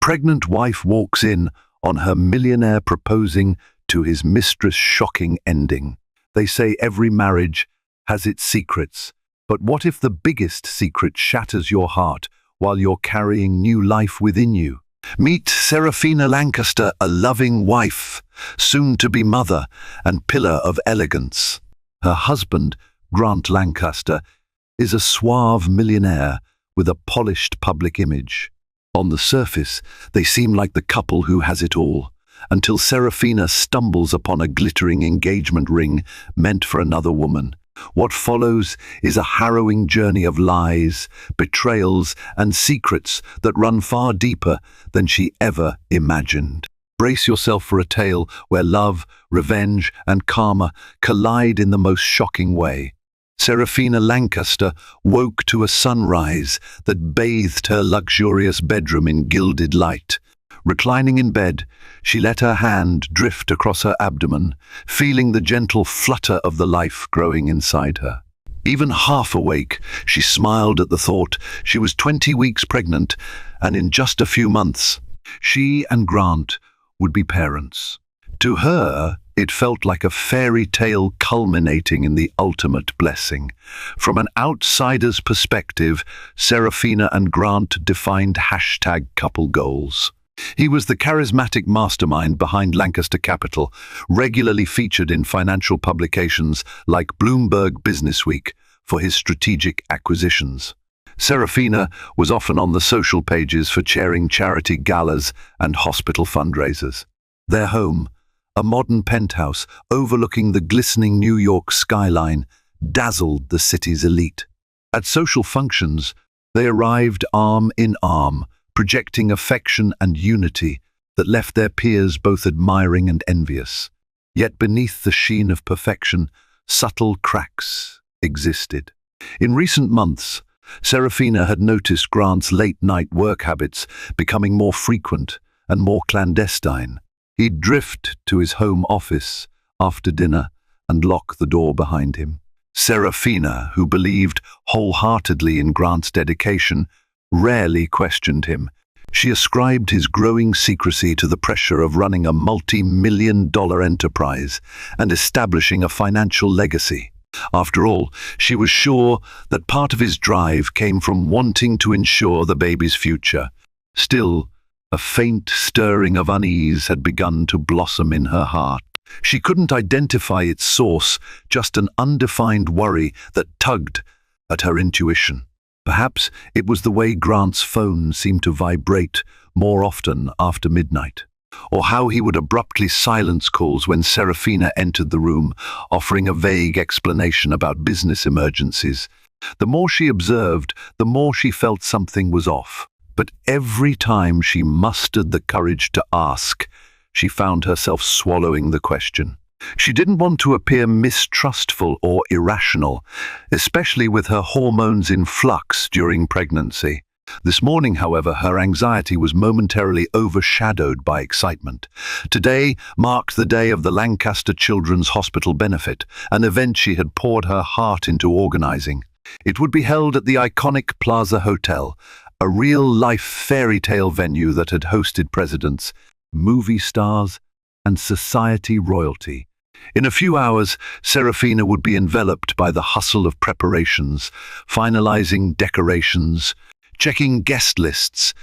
Pregnant wife walks in on her millionaire proposing to his mistress' shocking ending. They say every marriage has its secrets, but what if the biggest secret shatters your heart while you're carrying new life within you? Meet Serafina Lancaster, a loving wife, soon-to-be mother and pillar of elegance. Her husband, Grant Lancaster, is a suave millionaire with a polished public image. On the surface, they seem like the couple who has it all, until Serafina stumbles upon a glittering engagement ring meant for another woman. What follows is a harrowing journey of lies, betrayals, and secrets that run far deeper than she ever imagined. Brace yourself for a tale where love, revenge, and karma collide in the most shocking way. Serafina Lancaster woke to a sunrise that bathed her luxurious bedroom in gilded light. Reclining in bed, she let her hand drift across her abdomen, feeling the gentle flutter of the life growing inside her. Even half awake, she smiled at the thought she was 20 weeks pregnant, and in just a few months, she and Grant would be parents. To her, it felt like a fairy tale culminating in the ultimate blessing. From an outsider's perspective, Serafina and Grant defined #couple goals. He was the charismatic mastermind behind Lancaster Capital, regularly featured in financial publications like Bloomberg Businessweek for his strategic acquisitions. Serafina was often on the social pages for chairing charity galas and hospital fundraisers. Their home, a modern penthouse overlooking the glistening New York skyline, dazzled the city's elite. At social functions, they arrived arm in arm, projecting affection and unity that left their peers both admiring and envious. Yet beneath the sheen of perfection, subtle cracks existed. In recent months, Serafina had noticed Grant's late-night work habits becoming more frequent and more clandestine. He'd drift to his home office after dinner and lock the door behind him. Serafina, who believed wholeheartedly in Grant's dedication, rarely questioned him. She ascribed his growing secrecy to the pressure of running a multi-million-dollar enterprise and establishing a financial legacy. After all, she was sure that part of his drive came from wanting to ensure the baby's future. Still, a faint stirring of unease had begun to blossom in her heart. She couldn't identify its source, just an undefined worry that tugged at her intuition. Perhaps it was the way Grant's phone seemed to vibrate more often after midnight, or how he would abruptly silence calls when Serafina entered the room, offering a vague explanation about business emergencies. The more she observed, the more she felt something was off. But every time she mustered the courage to ask, she found herself swallowing the question. She didn't want to appear mistrustful or irrational, especially with her hormones in flux during pregnancy. This morning, however, her anxiety was momentarily overshadowed by excitement. Today marked the day of the Lancaster Children's Hospital benefit, an event she had poured her heart into organizing. It would be held at the iconic Plaza Hotel, a real-life fairy tale venue that had hosted presidents, movie stars, and society royalty. In a few hours, Serafina would be enveloped by the hustle of preparations, finalizing decorations, checking guest lists,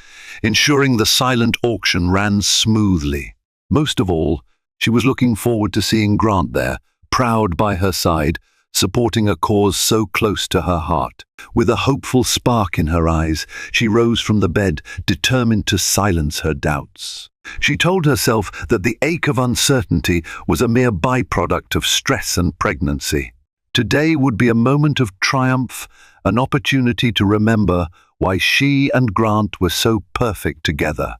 ensuring the silent auction ran smoothly. Most of all, she was looking forward to seeing Grant there, proud by her side, supporting a cause so close to her heart. With a hopeful spark in her eyes, she rose from the bed, determined to silence her doubts. She told herself that the ache of uncertainty was a mere byproduct of stress and pregnancy. Today would be a moment of triumph, an opportunity to remember why she and Grant were so perfect together.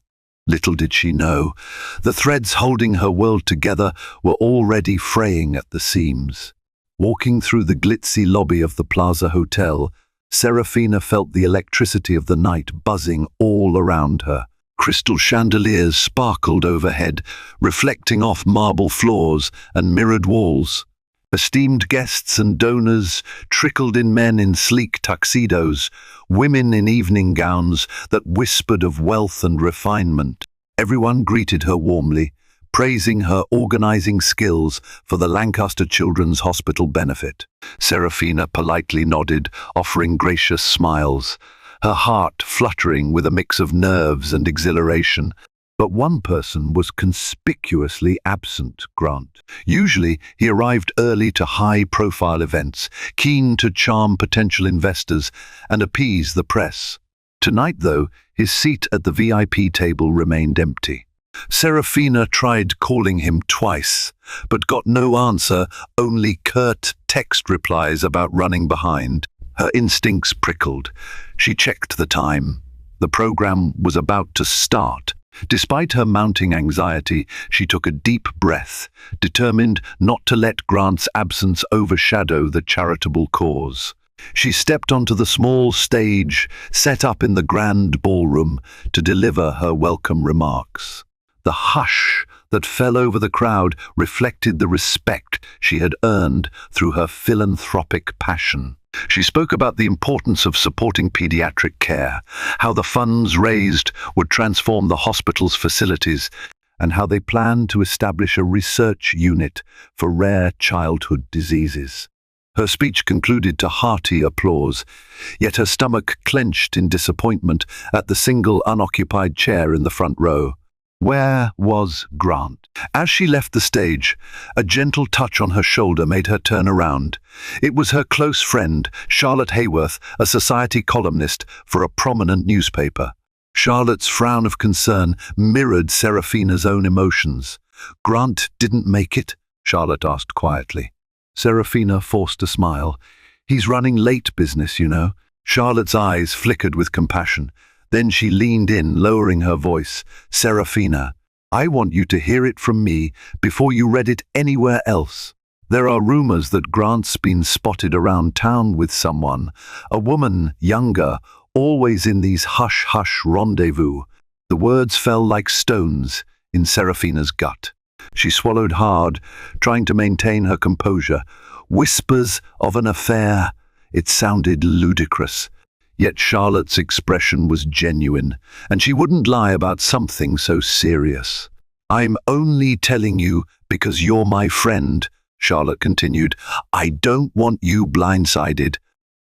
Little did she know, the threads holding her world together were already fraying at the seams. Walking through the glitzy lobby of the Plaza Hotel, Serafina felt the electricity of the night buzzing all around her. Crystal chandeliers sparkled overhead, reflecting off marble floors and mirrored walls. Esteemed guests and donors trickled in, men in sleek tuxedos, women in evening gowns that whispered of wealth and refinement. Everyone greeted her warmly, praising her organizing skills for the Lancaster Children's Hospital benefit. Serafina politely nodded, offering gracious smiles, her heart fluttering with a mix of nerves and exhilaration. But one person was conspicuously absent, Grant. Usually, he arrived early to high-profile events, keen to charm potential investors and appease the press. Tonight, though, his seat at the VIP table remained empty. Serafina tried calling him twice, but got no answer, only curt text replies about running behind. Her instincts prickled. She checked the time. The program was about to start. Despite her mounting anxiety, she took a deep breath, determined not to let Grant's absence overshadow the charitable cause. She stepped onto the small stage set up in the grand ballroom to deliver her welcome remarks. The hush that fell over the crowd reflected the respect she had earned through her philanthropic passion. She spoke about the importance of supporting pediatric care, how the funds raised would transform the hospital's facilities, and how they planned to establish a research unit for rare childhood diseases. Her speech concluded to hearty applause, yet her stomach clenched in disappointment at the single unoccupied chair in the front row. Where was Grant? As she left the stage, a gentle touch on her shoulder made her turn around. It was her close friend, Charlotte Hayworth, a society columnist for a prominent newspaper. Charlotte's frown of concern mirrored Serafina's own emotions. "Grant didn't make it?" Charlotte asked quietly. Serafina forced a smile. "He's running late business, you know." Charlotte's eyes flickered with compassion. Then she leaned in, lowering her voice. "Serafina, I want you to hear it from me before you read it anywhere else. There are rumors that Grant's been spotted around town with someone, a woman, younger, always in these hush-hush rendezvous." The words fell like stones in Serafina's gut. She swallowed hard, trying to maintain her composure. Whispers of an affair. It sounded ludicrous. Yet Charlotte's expression was genuine, and she wouldn't lie about something so serious. "I'm only telling you because you're my friend," Charlotte continued. "I don't want you blindsided.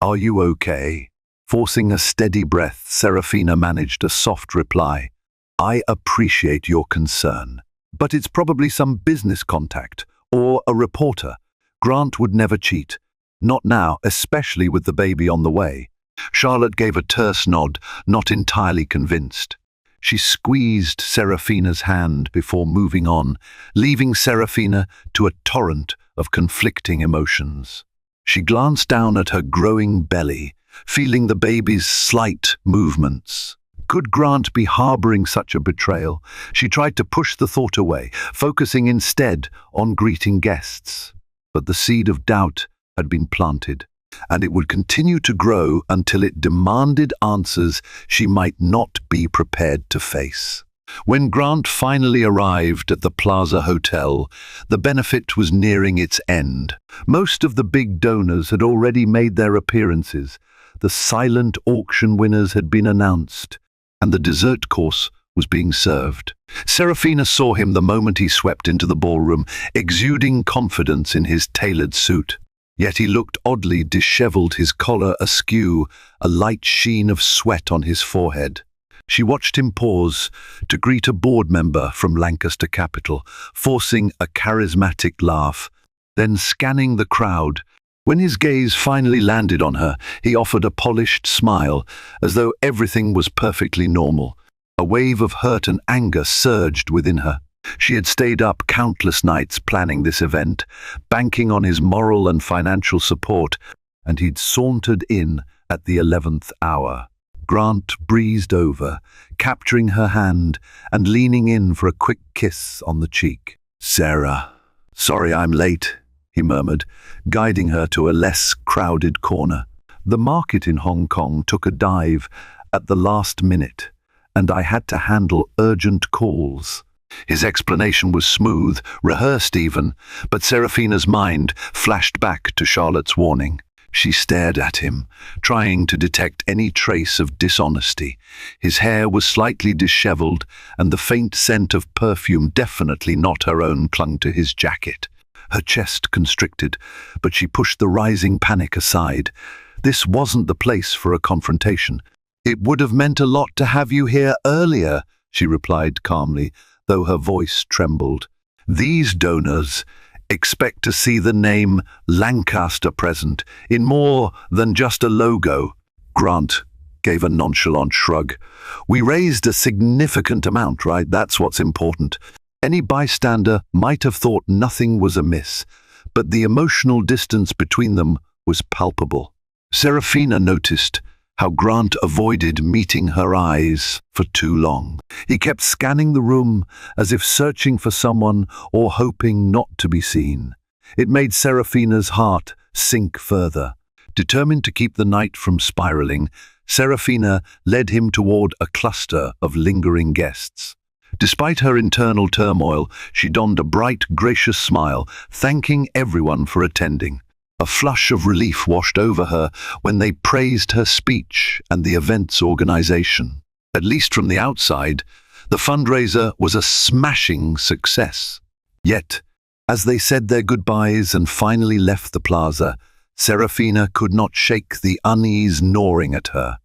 Are you okay?" Forcing a steady breath, Serafina managed a soft reply. "I appreciate your concern, but it's probably some business contact or a reporter. Grant would never cheat. Not now, especially with the baby on the way." Charlotte gave a terse nod, not entirely convinced. She squeezed Serafina's hand before moving on, leaving Serafina to a torrent of conflicting emotions. She glanced down at her growing belly, feeling the baby's slight movements. Could Grant be harboring such a betrayal? She tried to push the thought away, focusing instead on greeting guests. But the seed of doubt had been planted, and it would continue to grow until it demanded answers she might not be prepared to face. When Grant finally arrived at the Plaza Hotel, the benefit was nearing its end. Most of the big donors had already made their appearances. The silent auction winners had been announced, and the dessert course was being served. Serafina saw him the moment he swept into the ballroom, exuding confidence in his tailored suit. Yet he looked oddly disheveled, his collar askew, a light sheen of sweat on his forehead. She watched him pause to greet a board member from Lancaster Capital, forcing a charismatic laugh, then scanning the crowd. When his gaze finally landed on her, he offered a polished smile, as though everything was perfectly normal. A wave of hurt and anger surged within her. She had stayed up countless nights planning this event, banking on his moral and financial support, and he'd sauntered in at the 11th hour. Grant breezed over, capturing her hand and leaning in for a quick kiss on the cheek. "Sarah, sorry I'm late," he murmured, guiding her to a less crowded corner. "The market in Hong Kong took a dive at the last minute, and I had to handle urgent calls." His explanation was smooth, rehearsed even, but Serafina's mind flashed back to Charlotte's warning. She stared at him, trying to detect any trace of dishonesty. His hair was slightly disheveled, and the faint scent of perfume, definitely not her own, clung to his jacket. Her chest constricted, but she pushed the rising panic aside. This wasn't the place for a confrontation. "It would have meant a lot to have you here earlier," she replied calmly, though her voice trembled. "These donors expect to see the name Lancaster present in more than just a logo." Grant gave a nonchalant shrug. "We raised a significant amount, right? That's what's important." Any bystander might have thought nothing was amiss, but the emotional distance between them was palpable. Serafina noticed how Grant avoided meeting her eyes for too long. He kept scanning the room as if searching for someone or hoping not to be seen. It made Serafina's heart sink further. Determined to keep the night from spiraling, Serafina led him toward a cluster of lingering guests. Despite her internal turmoil, she donned a bright, gracious smile, thanking everyone for attending. A flush of relief washed over her when they praised her speech and the event's organization. At least from the outside, the fundraiser was a smashing success. Yet, as they said their goodbyes and finally left the plaza, Serafina could not shake the unease gnawing at her.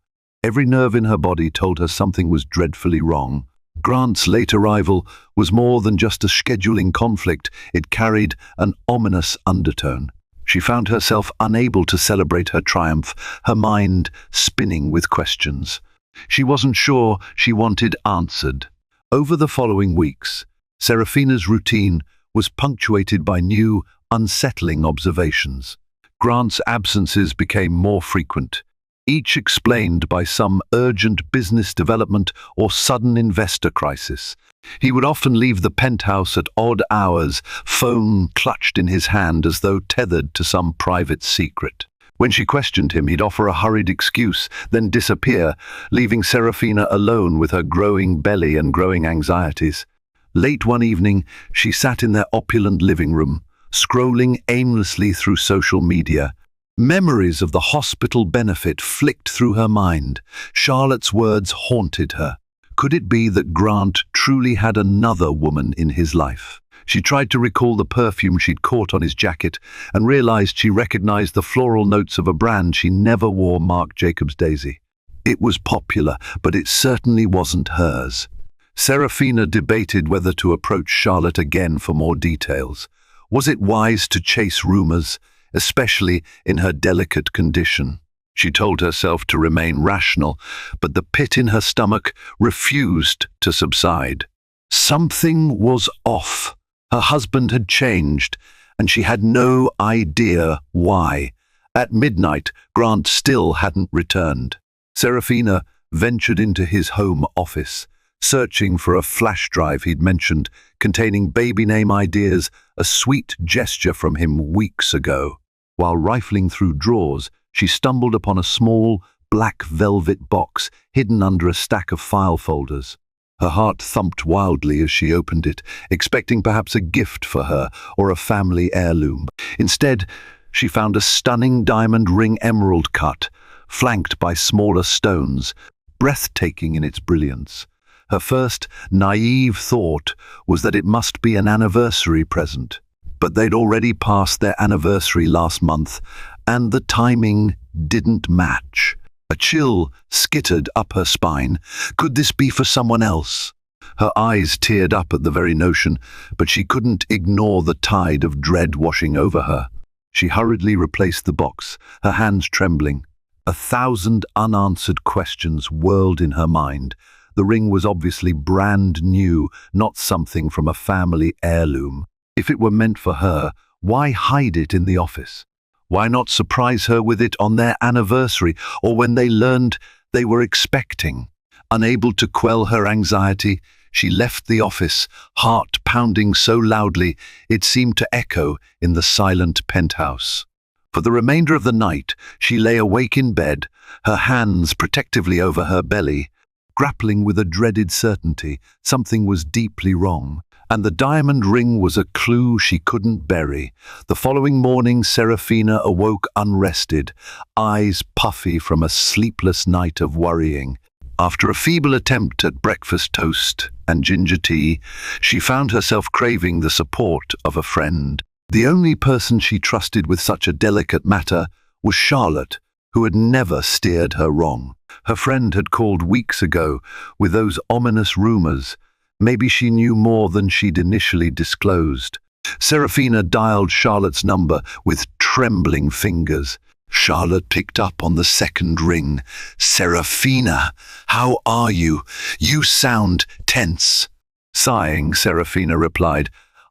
Every nerve in her body told her something was dreadfully wrong. Grant's late arrival was more than just a scheduling conflict. It carried an ominous undertone. She found herself unable to celebrate her triumph, her mind spinning with questions. She wasn't sure she wanted answered. Over the following weeks, Serafina's routine was punctuated by new, unsettling observations. Grant's absences became more frequent, each explained by some urgent business development or sudden investor crisis. He would often leave the penthouse at odd hours, phone clutched in his hand as though tethered to some private secret. When she questioned him, he'd offer a hurried excuse, then disappear, leaving Serafina alone with her growing belly and growing anxieties. Late one evening, she sat in their opulent living room, scrolling aimlessly through social media. Memories of the hospital benefit flicked through her mind. Charlotte's words haunted her. Could it be that Grant truly had another woman in his life? She tried to recall the perfume she'd caught on his jacket and realized she recognized the floral notes of a brand she never wore, Marc Jacobs Daisy. It was popular, but it certainly wasn't hers. Serafina debated whether to approach Charlotte again for more details. Was it wise to chase rumors, especially in her delicate condition? She told herself to remain rational, but the pit in her stomach refused to subside. Something was off. Her husband had changed, and she had no idea why. At midnight, Grant still hadn't returned. Serafina ventured into his home office, searching for a flash drive he'd mentioned, containing baby name ideas, a sweet gesture from him weeks ago. While rifling through drawers, she stumbled upon a small, black velvet box hidden under a stack of file folders. Her heart thumped wildly as she opened it, expecting perhaps a gift for her or a family heirloom. Instead, she found a stunning diamond ring emerald cut, flanked by smaller stones, breathtaking in its brilliance. Her first naive thought was that it must be an anniversary present. But they'd already passed their anniversary last month, and the timing didn't match. A chill skittered up her spine. Could this be for someone else? Her eyes teared up at the very notion, but she couldn't ignore the tide of dread washing over her. She hurriedly replaced the box, her hands trembling. 1,000 unanswered questions whirled in her mind. The ring was obviously brand new, not something from a family heirloom. If it were meant for her, why hide it in the office? Why not surprise her with it on their anniversary or when they learned they were expecting? Unable to quell her anxiety, she left the office, heart pounding so loudly it seemed to echo in the silent penthouse. For the remainder of the night, she lay awake in bed, her hands protectively over her belly. grappling with a dreaded certainty. Something was deeply wrong, and the diamond ring was a clue she couldn't bury. The following morning, Serafina awoke unrested, eyes puffy from a sleepless night of worrying. After a feeble attempt at breakfast toast and ginger tea, she found herself craving the support of a friend. The only person she trusted with such a delicate matter was Charlotte, who had never steered her wrong. Her friend had called weeks ago with those ominous rumors. Maybe she knew more than she'd initially disclosed. Serafina dialed Charlotte's number with trembling fingers. Charlotte picked up on the second ring. "Serafina, how are you? You sound tense." Sighing, Serafina replied,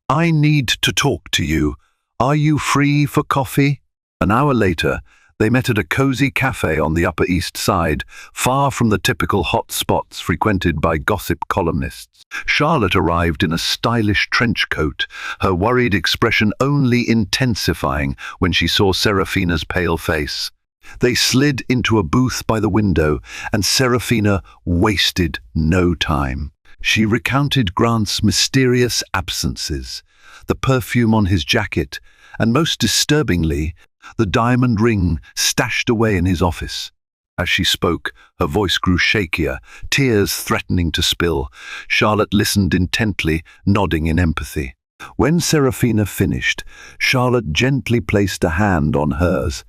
"I need to talk to you. Are you free for coffee?" An hour later, they met at a cozy cafe on the Upper East Side, far from the typical hot spots frequented by gossip columnists. Charlotte arrived in a stylish trench coat, her worried expression only intensifying when she saw Serafina's pale face. They slid into a booth by the window, and Serafina wasted no time. She recounted Grant's mysterious absences, the perfume on his jacket, and most disturbingly, the diamond ring stashed away in his office. As she spoke, her voice grew shakier, tears threatening to spill. Charlotte listened intently, nodding in empathy. When Serafina finished, Charlotte gently placed a hand on hers.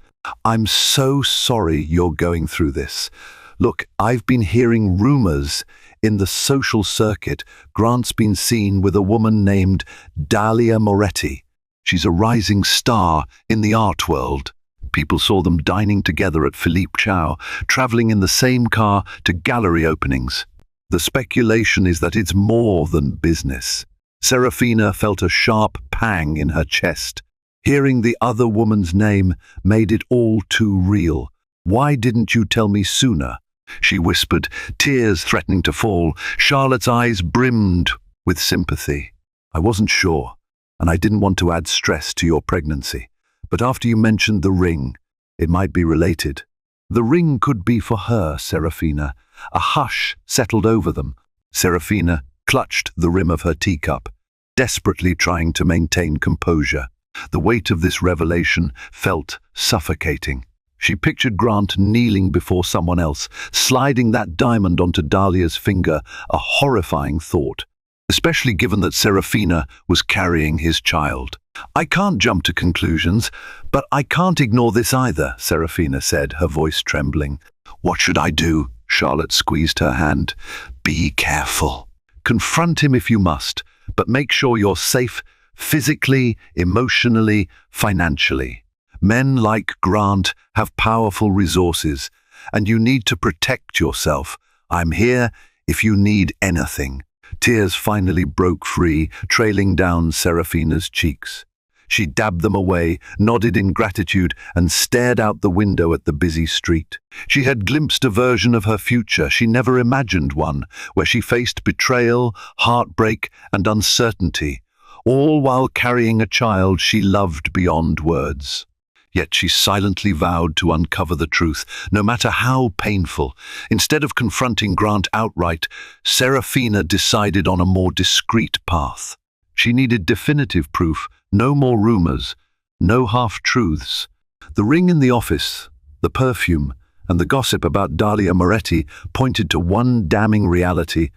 "I'm so sorry you're going through this. Look, I've been hearing rumors in the social circuit. Grant's been seen with a woman named Dahlia Moretti. She's a rising star in the art world. People saw them dining together at Philippe Chow, traveling in the same car to gallery openings. The speculation is that it's more than business." Serafina felt a sharp pang in her chest. Hearing the other woman's name made it all too real. "Why didn't you tell me sooner?" she whispered, tears threatening to fall. Charlotte's eyes brimmed with sympathy. "I wasn't sure, and I didn't want to add stress to your pregnancy. But after you mentioned the ring, it might be related." The ring could be for her, Serafina. A hush settled over them. Serafina clutched the rim of her teacup, desperately trying to maintain composure. The weight of this revelation felt suffocating. She pictured Grant kneeling before someone else, sliding that diamond onto Dahlia's finger, a horrifying thought, especially given that Serafina was carrying his child. "I can't jump to conclusions, but I can't ignore this either," Serafina said, her voice trembling. "What should I do?" Charlotte squeezed her hand. "Be careful. Confront him if you must, but make sure you're safe physically, emotionally, financially. Men like Grant have powerful resources, and you need to protect yourself. I'm here if you need anything." Tears finally broke free, trailing down Serafina's cheeks. She dabbed them away, nodded in gratitude, and stared out the window at the busy street. She had glimpsed a version of her future she never imagined one, where she faced betrayal, heartbreak, and uncertainty, all while carrying a child she loved beyond words. Yet she silently vowed to uncover the truth, no matter how painful. Instead of confronting Grant outright, Serafina decided on a more discreet path. She needed definitive proof, no more rumors, no half-truths. The ring in the office, the perfume, and the gossip about Dahlia Moretti pointed to one damning reality,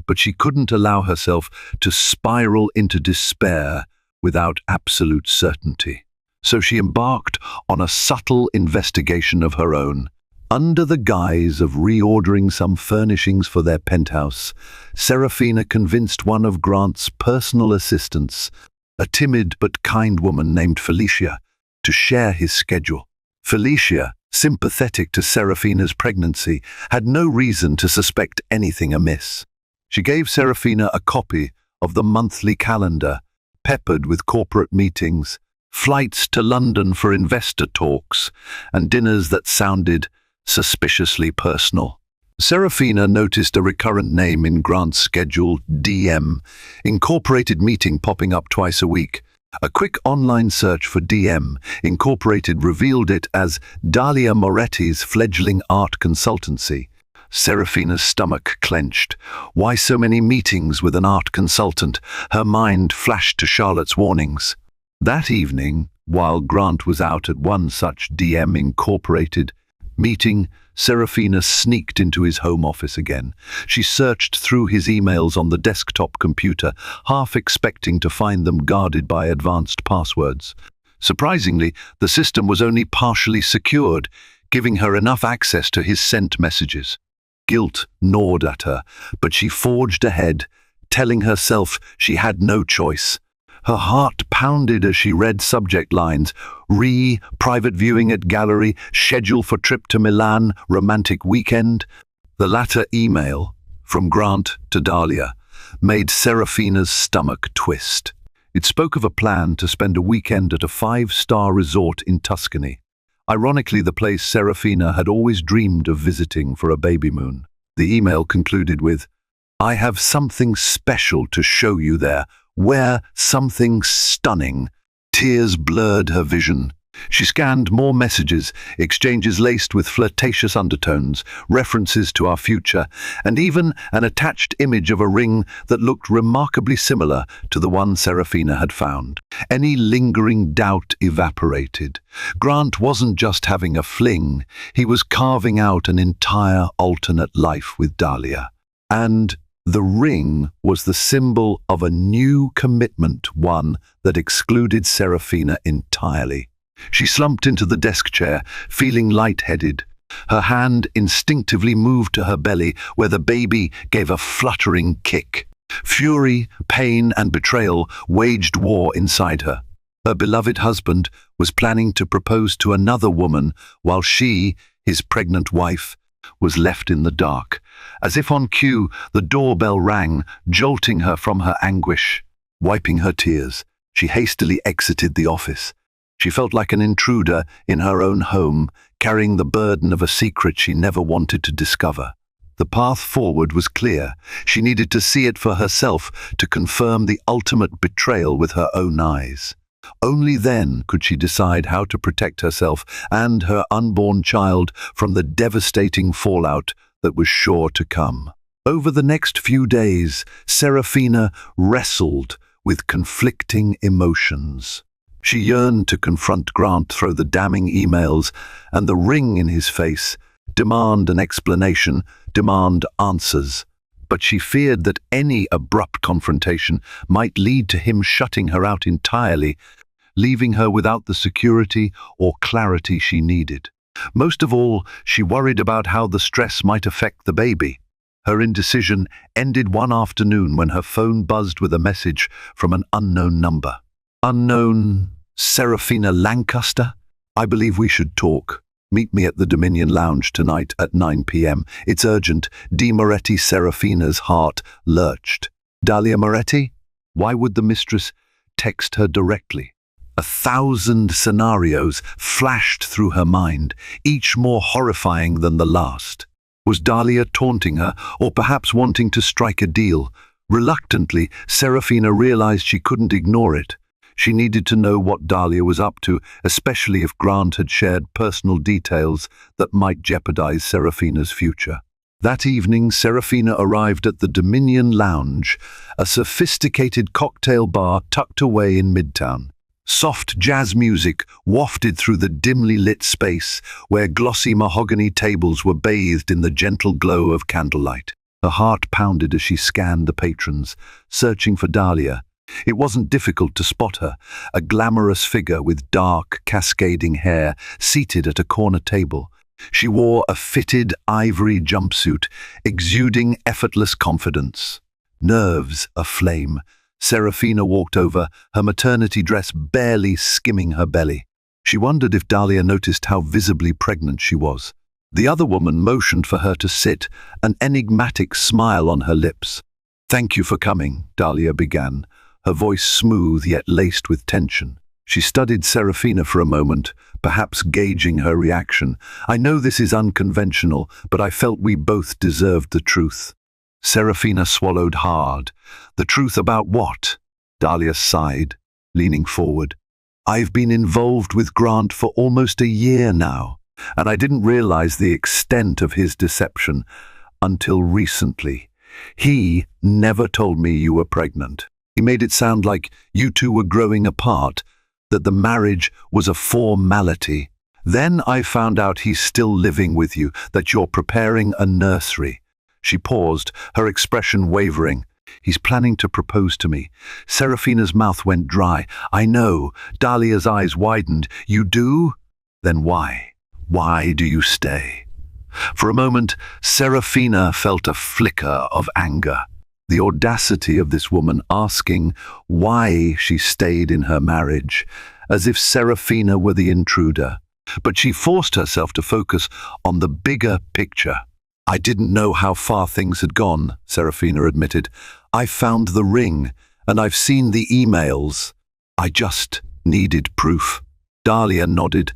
but she couldn't allow herself to spiral into despair without absolute certainty. So she embarked on a subtle investigation of her own. Under the guise of reordering some furnishings for their penthouse, Serafina convinced one of Grant's personal assistants, a timid but kind woman named Felicia, to share his schedule. Felicia, sympathetic to Serafina's pregnancy, had no reason to suspect anything amiss. She gave Serafina a copy of the monthly calendar, peppered with corporate meetings, flights to London for investor talks, and dinners that sounded suspiciously personal. Serafina noticed a recurrent name in Grant's schedule, DM, Incorporated meeting popping up twice a week. A quick online search for DM Incorporated revealed it as Dahlia Moretti's fledgling art consultancy. Serafina's stomach clenched. Why so many meetings with an art consultant? Her mind flashed to Charlotte's warnings. That evening, while Grant was out at one such DM Incorporated meeting, Serafina sneaked into his home office again. She searched through his emails on the desktop computer, half expecting to find them guarded by advanced passwords. Surprisingly, the system was only partially secured, giving her enough access to his sent messages. Guilt gnawed at her, but she forged ahead, telling herself she had no choice. Her heart pounded as she read subject lines: private viewing at gallery, schedule for trip to Milan, romantic weekend. The latter email, from Grant to Dahlia, made Serafina's stomach twist. It spoke of a plan to spend a weekend at a 5-star resort in Tuscany. Ironically, the place Serafina had always dreamed of visiting for a baby moon. The email concluded with, "I have something special to show you there. Wear something stunning." Tears blurred her vision. She scanned more messages, exchanges laced with flirtatious undertones, references to our future, and even an attached image of a ring that looked remarkably similar to the one Serafina had found. Any lingering doubt evaporated. Grant wasn't just having a fling, he was carving out an entire alternate life with Dahlia. And the ring was the symbol of a new commitment, one that excluded Serafina entirely. She slumped into the desk chair, feeling lightheaded. Her hand instinctively moved to her belly, where the baby gave a fluttering kick. Fury, pain, and betrayal waged war inside her. Her beloved husband was planning to propose to another woman, while she, his pregnant wife, was left in the dark. As if on cue, the doorbell rang, jolting her from her anguish. Wiping her tears, she hastily exited the office. She felt like an intruder in her own home, carrying the burden of a secret she never wanted to discover. The path forward was clear. She needed to see it for herself, to confirm the ultimate betrayal with her own eyes. Only then could she decide how to protect herself and her unborn child from the devastating fallout that was sure to come. Over the next few days, Serafina wrestled with conflicting emotions. She yearned to confront Grant, through the damning emails and the ring in his face, demand an explanation, demand answers. But she feared that any abrupt confrontation might lead to him shutting her out entirely, leaving her without the security or clarity she needed. Most of all, she worried about how the stress might affect the baby. Her indecision ended one afternoon when her phone buzzed with a message from an unknown number. Unknown Serafina Lancaster? I believe we should talk. Meet me at the Dominion Lounge tonight at 9 p.m. It's urgent. D. Moretti. Serafina's heart lurched. Dahlia Moretti? Why would the mistress text her directly? 1,000 scenarios flashed through her mind, each more horrifying than the last. Was Dahlia taunting her, or perhaps wanting to strike a deal? Reluctantly, Serafina realized she couldn't ignore it. She needed to know what Dahlia was up to, especially if Grant had shared personal details that might jeopardize Serafina's future. That evening, Serafina arrived at the Dominion Lounge, a sophisticated cocktail bar tucked away in Midtown. Soft jazz music wafted through the dimly lit space, where glossy mahogany tables were bathed in the gentle glow of candlelight. Her heart pounded as she scanned the patrons, searching for Dahlia. It wasn't difficult to spot her, a glamorous figure with dark, cascading hair, seated at a corner table. She wore a fitted ivory jumpsuit, exuding effortless confidence. Nerves aflame, Serafina walked over, her maternity dress barely skimming her belly. She wondered if Dahlia noticed how visibly pregnant she was. The other woman motioned for her to sit, an enigmatic smile on her lips. "Thank you for coming," Dahlia began, her voice smooth yet laced with tension. She studied Serafina for a moment, perhaps gauging her reaction. "I know this is unconventional, but I felt we both deserved the truth." Serafina swallowed hard. "The truth about what?" Dahlia sighed, leaning forward. "I've been involved with Grant for almost a year now, and I didn't realize the extent of his deception. Until recently. He never told me you were pregnant. He made it sound like you two were growing apart, that the marriage was a formality. Then I found out he's still living with you, that you're preparing a nursery. She paused, her expression wavering. He's planning to propose to me. Serafina's mouth went dry. I know. Dahlia's eyes widened. You do? Then why? Why do you stay? For a moment, Serafina felt a flicker of anger. The audacity of this woman asking why she stayed in her marriage, as if Serafina were the intruder. But she forced herself to focus on the bigger picture. I didn't know how far things had gone, Serafina admitted. I found the ring, and I've seen the emails. I just needed proof. Dahlia nodded,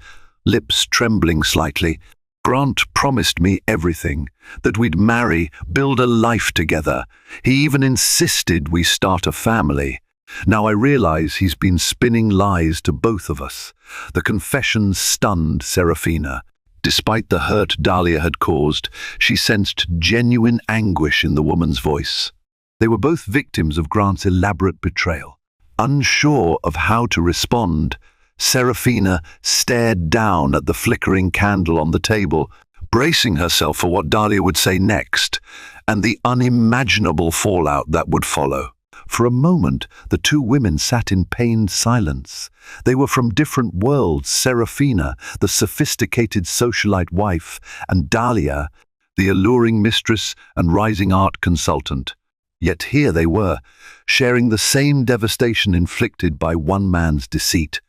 lips trembling slightly. Grant promised me everything, that we'd marry, build a life together. He even insisted we start a family. Now I realize he's been spinning lies to both of us. The confession stunned Serafina. Despite the hurt Dahlia had caused, she sensed genuine anguish in the woman's voice. They were both victims of Grant's elaborate betrayal. Unsure of how to respond, Serafina stared down at the flickering candle on the table, bracing herself for what Dahlia would say next, and the unimaginable fallout that would follow. For a moment, the two women sat in pained silence. They were from different worlds, Serafina, the sophisticated socialite wife, and Dahlia, the alluring mistress and rising art consultant. Yet here they were, sharing the same devastation inflicted by one man's deceit.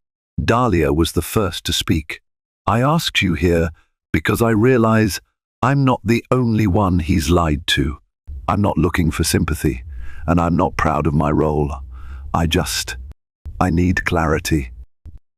Dahlia was the first to speak. I asked you here because I realize I'm not the only one he's lied to. I'm not looking for sympathy, and I'm not proud of my role. I need clarity.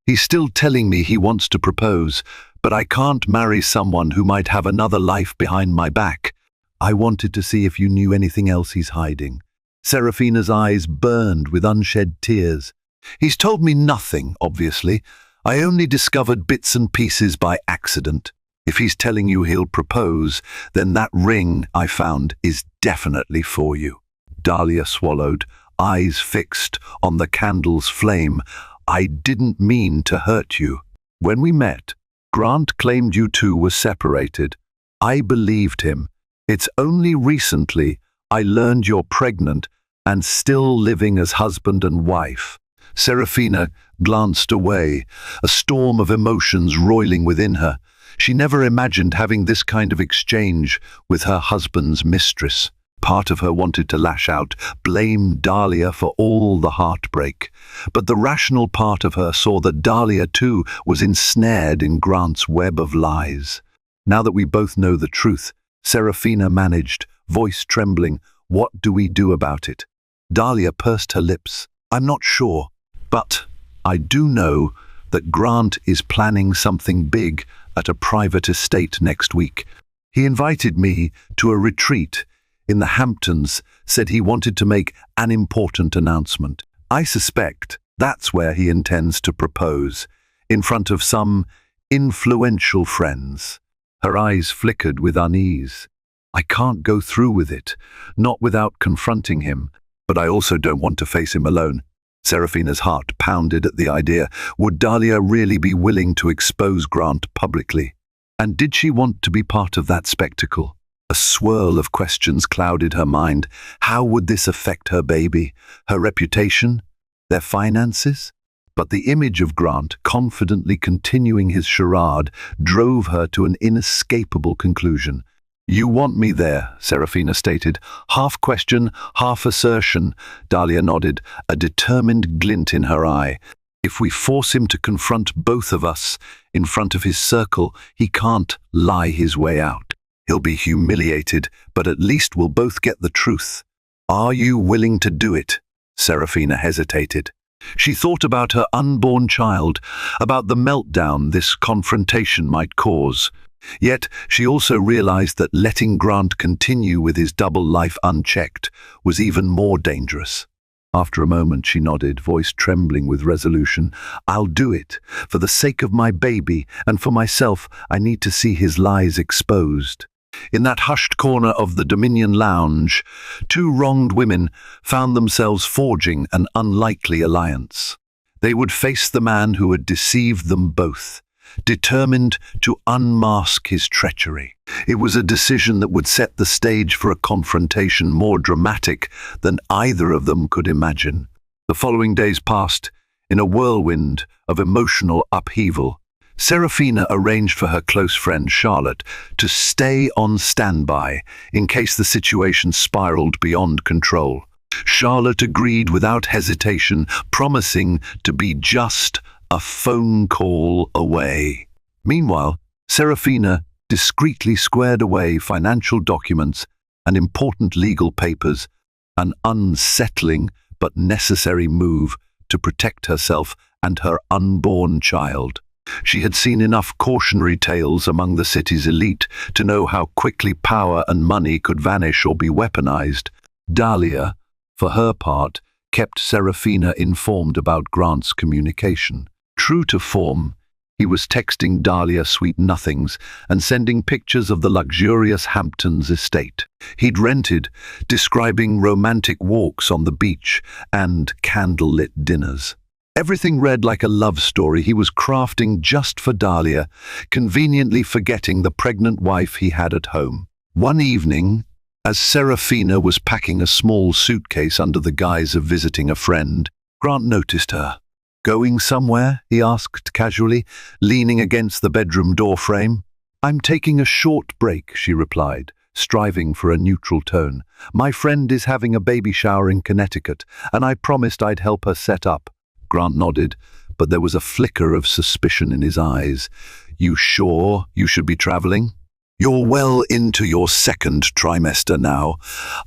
He's still telling me he wants to propose, but I can't marry someone who might have another life behind my back. I wanted to see if you knew anything else he's hiding. Serafina's eyes burned with unshed tears. He's told me nothing, obviously. I only discovered bits and pieces by accident. If he's telling you he'll propose, then that ring I found is definitely for you. Dahlia swallowed, eyes fixed on the candle's flame. I didn't mean to hurt you. When we met, Grant claimed you two were separated. I believed him. It's only recently I learned you're pregnant and still living as husband and wife. Serafina glanced away, a storm of emotions roiling within her. She never imagined having this kind of exchange with her husband's mistress. Part of her wanted to lash out, blame Dahlia for all the heartbreak. But the rational part of her saw that Dahlia too was ensnared in Grant's web of lies. Now that we both know the truth, Serafina managed, voice trembling, what do we do about it? Dahlia pursed her lips. I'm not sure. But I do know that Grant is planning something big at a private estate next week. He invited me to a retreat in the Hamptons, said he wanted to make an important announcement. I suspect that's where he intends to propose, in front of some influential friends. Her eyes flickered with unease. I can't go through with it, not without confronting him, but I also don't want to face him alone. Serafina's heart pounded at the idea. Would Dahlia really be willing to expose Grant publicly? And did she want to be part of that spectacle? A swirl of questions clouded her mind. How would this affect her baby, her reputation, their finances? But the image of Grant confidently continuing his charade drove her to an inescapable conclusion. You want me there, Serafina stated. Half question, half assertion. Dahlia nodded, a determined glint in her eye. If we force him to confront both of us in front of his circle, he can't lie his way out. He'll be humiliated, but at least we'll both get the truth. Are you willing to do it? Serafina hesitated. She thought about her unborn child, about the meltdown this confrontation might cause. Yet she also realized that letting Grant continue with his double life unchecked was even more dangerous. After a moment she nodded, voice trembling with resolution. I'll do it. For the sake of my baby and for myself, I need to see his lies exposed. In that hushed corner of the Dominion Lounge, two wronged women found themselves forging an unlikely alliance. They would face the man who had deceived them both, determined to unmask his treachery. It was a decision that would set the stage for a confrontation more dramatic than either of them could imagine. The following days passed in a whirlwind of emotional upheaval. Serafina arranged for her close friend Charlotte to stay on standby in case the situation spiraled beyond control. Charlotte agreed without hesitation, promising to be just a phone call away. Meanwhile, Serafina discreetly squared away financial documents and important legal papers, an unsettling but necessary move to protect herself and her unborn child. She had seen enough cautionary tales among the city's elite to know how quickly power and money could vanish or be weaponized. Dahlia, for her part, kept Serafina informed about Grant's communication. True to form, he was texting Dahlia sweet nothings and sending pictures of the luxurious Hamptons estate he'd rented, describing romantic walks on the beach and candlelit dinners. Everything read like a love story he was crafting just for Dahlia, conveniently forgetting the pregnant wife he had at home. One evening, as Serafina was packing a small suitcase under the guise of visiting a friend, Grant noticed her. "Going somewhere?" he asked casually, leaning against the bedroom doorframe. "I'm taking a short break," she replied, striving for a neutral tone. "My friend is having a baby shower in Connecticut, and I promised I'd help her set up." Grant nodded, but there was a flicker of suspicion in his eyes. "You sure you should be traveling? You're well into your second trimester now.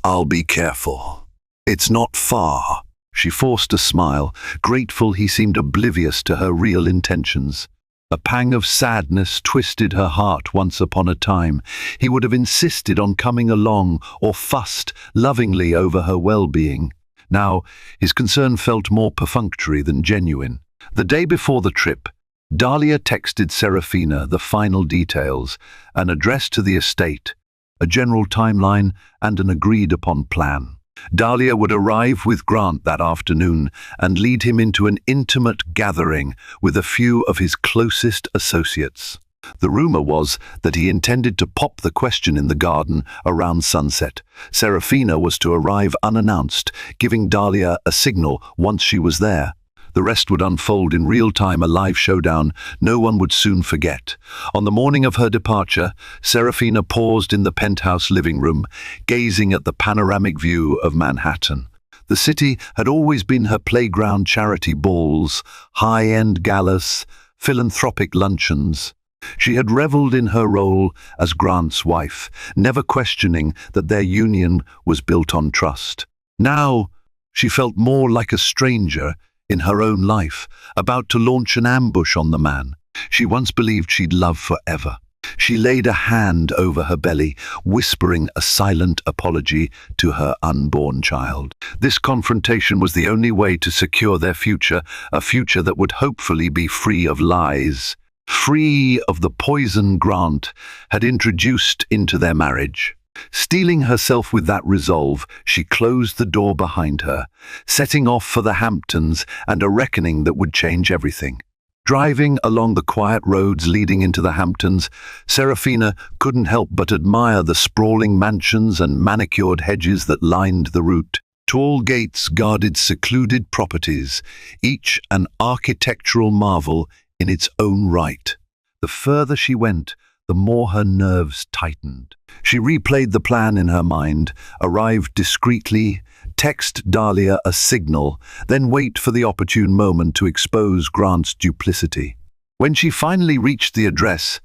I'll be careful. It's not far." She forced a smile, grateful he seemed oblivious to her real intentions. A pang of sadness twisted her heart. Once upon a time, he would have insisted on coming along or fussed lovingly over her well-being. Now, his concern felt more perfunctory than genuine. The day before the trip, Dahlia texted Serafina the final details, an address to the estate, a general timeline, and an agreed-upon plan. Dahlia would arrive with Grant that afternoon and lead him into an intimate gathering with a few of his closest associates. The rumor was that he intended to pop the question in the garden around sunset. Serafina was to arrive unannounced, giving Dahlia a signal once she was there. The rest would unfold in real time, a live showdown no one would soon forget. On the morning of her departure, Serafina paused in the penthouse living room, gazing at the panoramic view of Manhattan. The city had always been her playground: charity balls, high-end galas, philanthropic luncheons. She had reveled in her role as Grant's wife, never questioning that their union was built on trust. Now, she felt more like a stranger in her own life, about to launch an ambush on the man she once believed she'd love forever. She laid a hand over her belly, whispering a silent apology to her unborn child. This confrontation was the only way to secure their future, a future that would hopefully be free of lies, free of the poison Grant had introduced into their marriage. Steeling herself with that resolve, she closed the door behind her, setting off for the Hamptons and a reckoning that would change everything. Driving along the quiet roads leading into the Hamptons, Serafina couldn't help but admire the sprawling mansions and manicured hedges that lined the route. Tall gates guarded secluded properties, each an architectural marvel in its own right. The further she went, the more her nerves tightened. She replayed the plan in her mind, arrived discreetly, text Dahlia a signal, then wait for the opportune moment to expose Grant's duplicity. When she finally reached the address,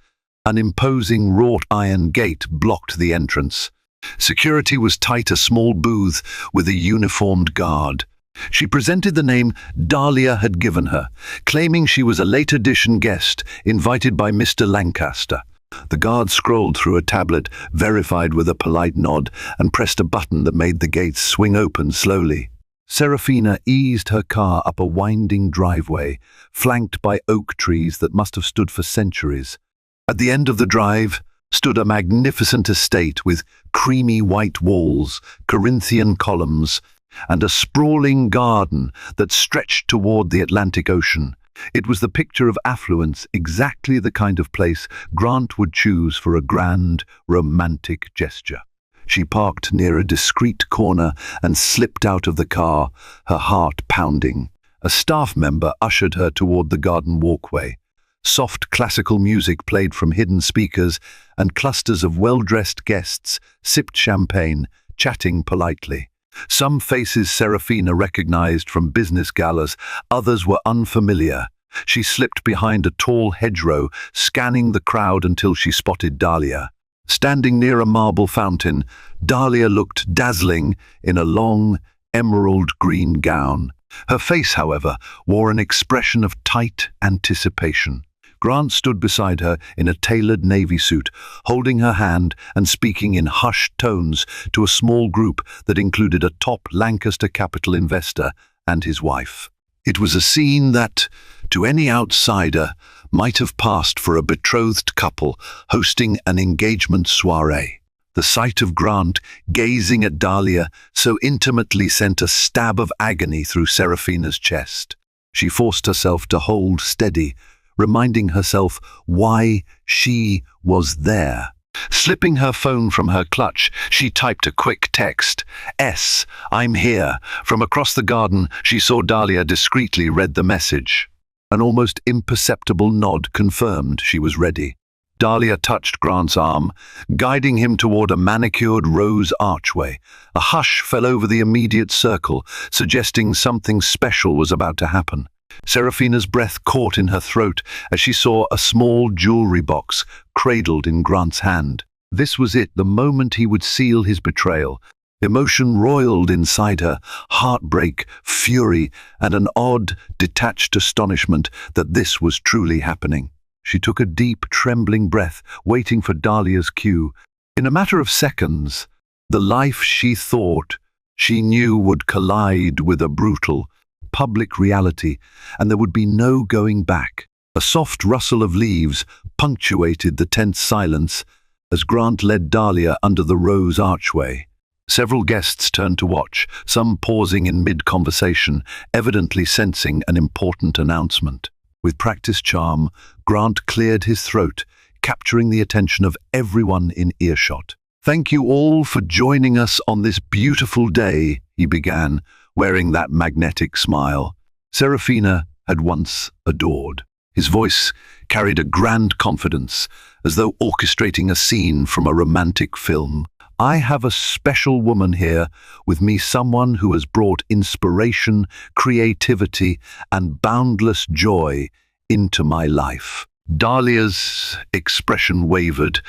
an imposing wrought iron gate blocked the entrance. Security was tight, a small booth with a uniformed guard. She presented the name Dahlia had given her, claiming she was a late edition guest invited by Mr. Lancaster. The guard scrolled through a tablet, verified with a polite nod, and pressed a button that made the gates swing open slowly. Serafina eased her car up a winding driveway, flanked by oak trees that must have stood for centuries. At the end of the drive stood a magnificent estate with creamy white walls, Corinthian columns, and a sprawling garden that stretched toward the Atlantic Ocean. It was the picture of affluence, exactly the kind of place Grant would choose for a grand, romantic gesture. She parked near a discreet corner and slipped out of the car, her heart pounding. A staff member ushered her toward the garden walkway. Soft classical music played from hidden speakers, and clusters of well-dressed guests sipped champagne, chatting politely. Some faces Serafina recognized from business galas, others were unfamiliar. She slipped behind a tall hedgerow, scanning the crowd until she spotted Dahlia. Standing near a marble fountain, Dahlia looked dazzling in a long, emerald-green gown. Her face, however, wore an expression of tight anticipation. Grant stood beside her in a tailored navy suit, holding her hand and speaking in hushed tones to a small group that included a top Lancaster capital investor and his wife. It was a scene that, to any outsider, might have passed for a betrothed couple hosting an engagement soiree. The sight of Grant gazing at Dahlia so intimately sent a stab of agony through Serafina's chest. She forced herself to hold steady, reminding herself why she was there. Slipping her phone from her clutch, she typed a quick text. "S, I'm here." From across the garden, she saw Dahlia discreetly read the message. An almost imperceptible nod confirmed she was ready. Dahlia touched Grant's arm, guiding him toward a manicured rose archway. A hush fell over the immediate circle, suggesting something special was about to happen. Serafina's breath caught in her throat as she saw a small jewelry box cradled in Grant's hand. This was it, the moment he would seal his betrayal. Emotion roiled inside her, heartbreak, fury, and an odd, detached astonishment that this was truly happening. She took a deep, trembling breath, waiting for Dahlia's cue. In a matter of seconds, the life she thought she knew would collide with a brutal, public reality, and there would be no going back. A soft rustle of leaves punctuated the tense silence as Grant led Dahlia under the rose archway. Several guests turned to watch, some pausing in mid-conversation, evidently sensing an important announcement. With practiced charm, Grant cleared his throat, capturing the attention of everyone in earshot. "Thank you all for joining us on this beautiful day," he began, wearing that magnetic smile Serafina had once adored. His voice carried a grand confidence, as though orchestrating a scene from a romantic film. "I have a special woman here with me, someone who has brought inspiration, creativity, and boundless joy into my life." Dahlia's expression wavered,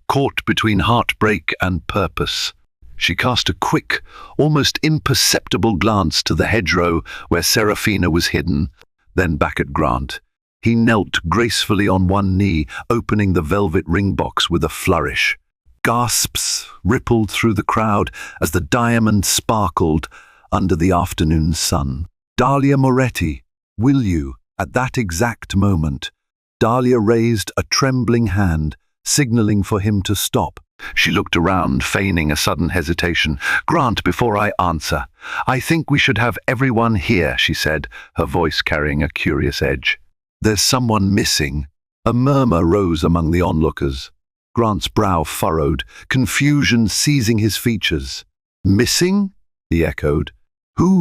caught between heartbreak and purpose. She cast a quick, almost imperceptible glance to the hedgerow where Serafina was hidden, then back at Grant. He knelt gracefully on one knee, opening the velvet ring box with a flourish. Gasps rippled through the crowd as the diamond sparkled under the afternoon sun. "Dahlia Moretti, will you?" At that exact moment, Dahlia raised a trembling hand, signaling for him to stop. She looked around, feigning a sudden hesitation. "Grant, before I answer, I think we should have everyone here," she said, her voice carrying a curious edge. "There's someone missing." A murmur rose among the onlookers. Grant's brow furrowed, confusion seizing his features. "Missing?" he echoed. "Who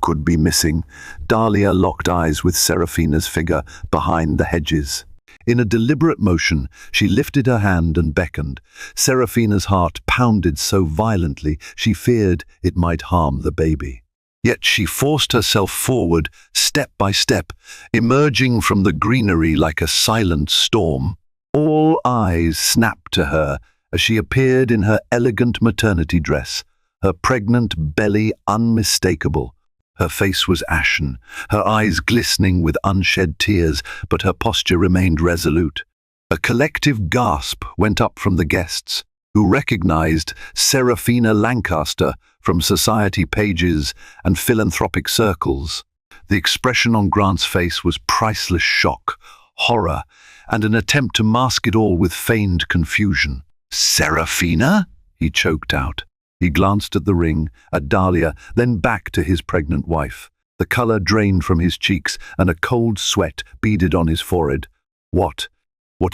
could be missing?" Dahlia locked eyes with Serafina's figure behind the hedges. In a deliberate motion, she lifted her hand and beckoned. Serafina's heart pounded so violently she feared it might harm the baby. Yet she forced herself forward, step by step, emerging from the greenery like a silent storm. All eyes snapped to her as she appeared in her elegant maternity dress, her pregnant belly unmistakable. Her face was ashen, her eyes glistening with unshed tears, but her posture remained resolute. A collective gasp went up from the guests, who recognized Serafina Lancaster from society pages and philanthropic circles. The expression on Grant's face was priceless shock, horror, and an attempt to mask it all with feigned confusion. "Serafina?" he choked out. He glanced at the ring, at Dahlia, then back to his pregnant wife. The color drained from his cheeks, and a cold sweat beaded on his forehead. What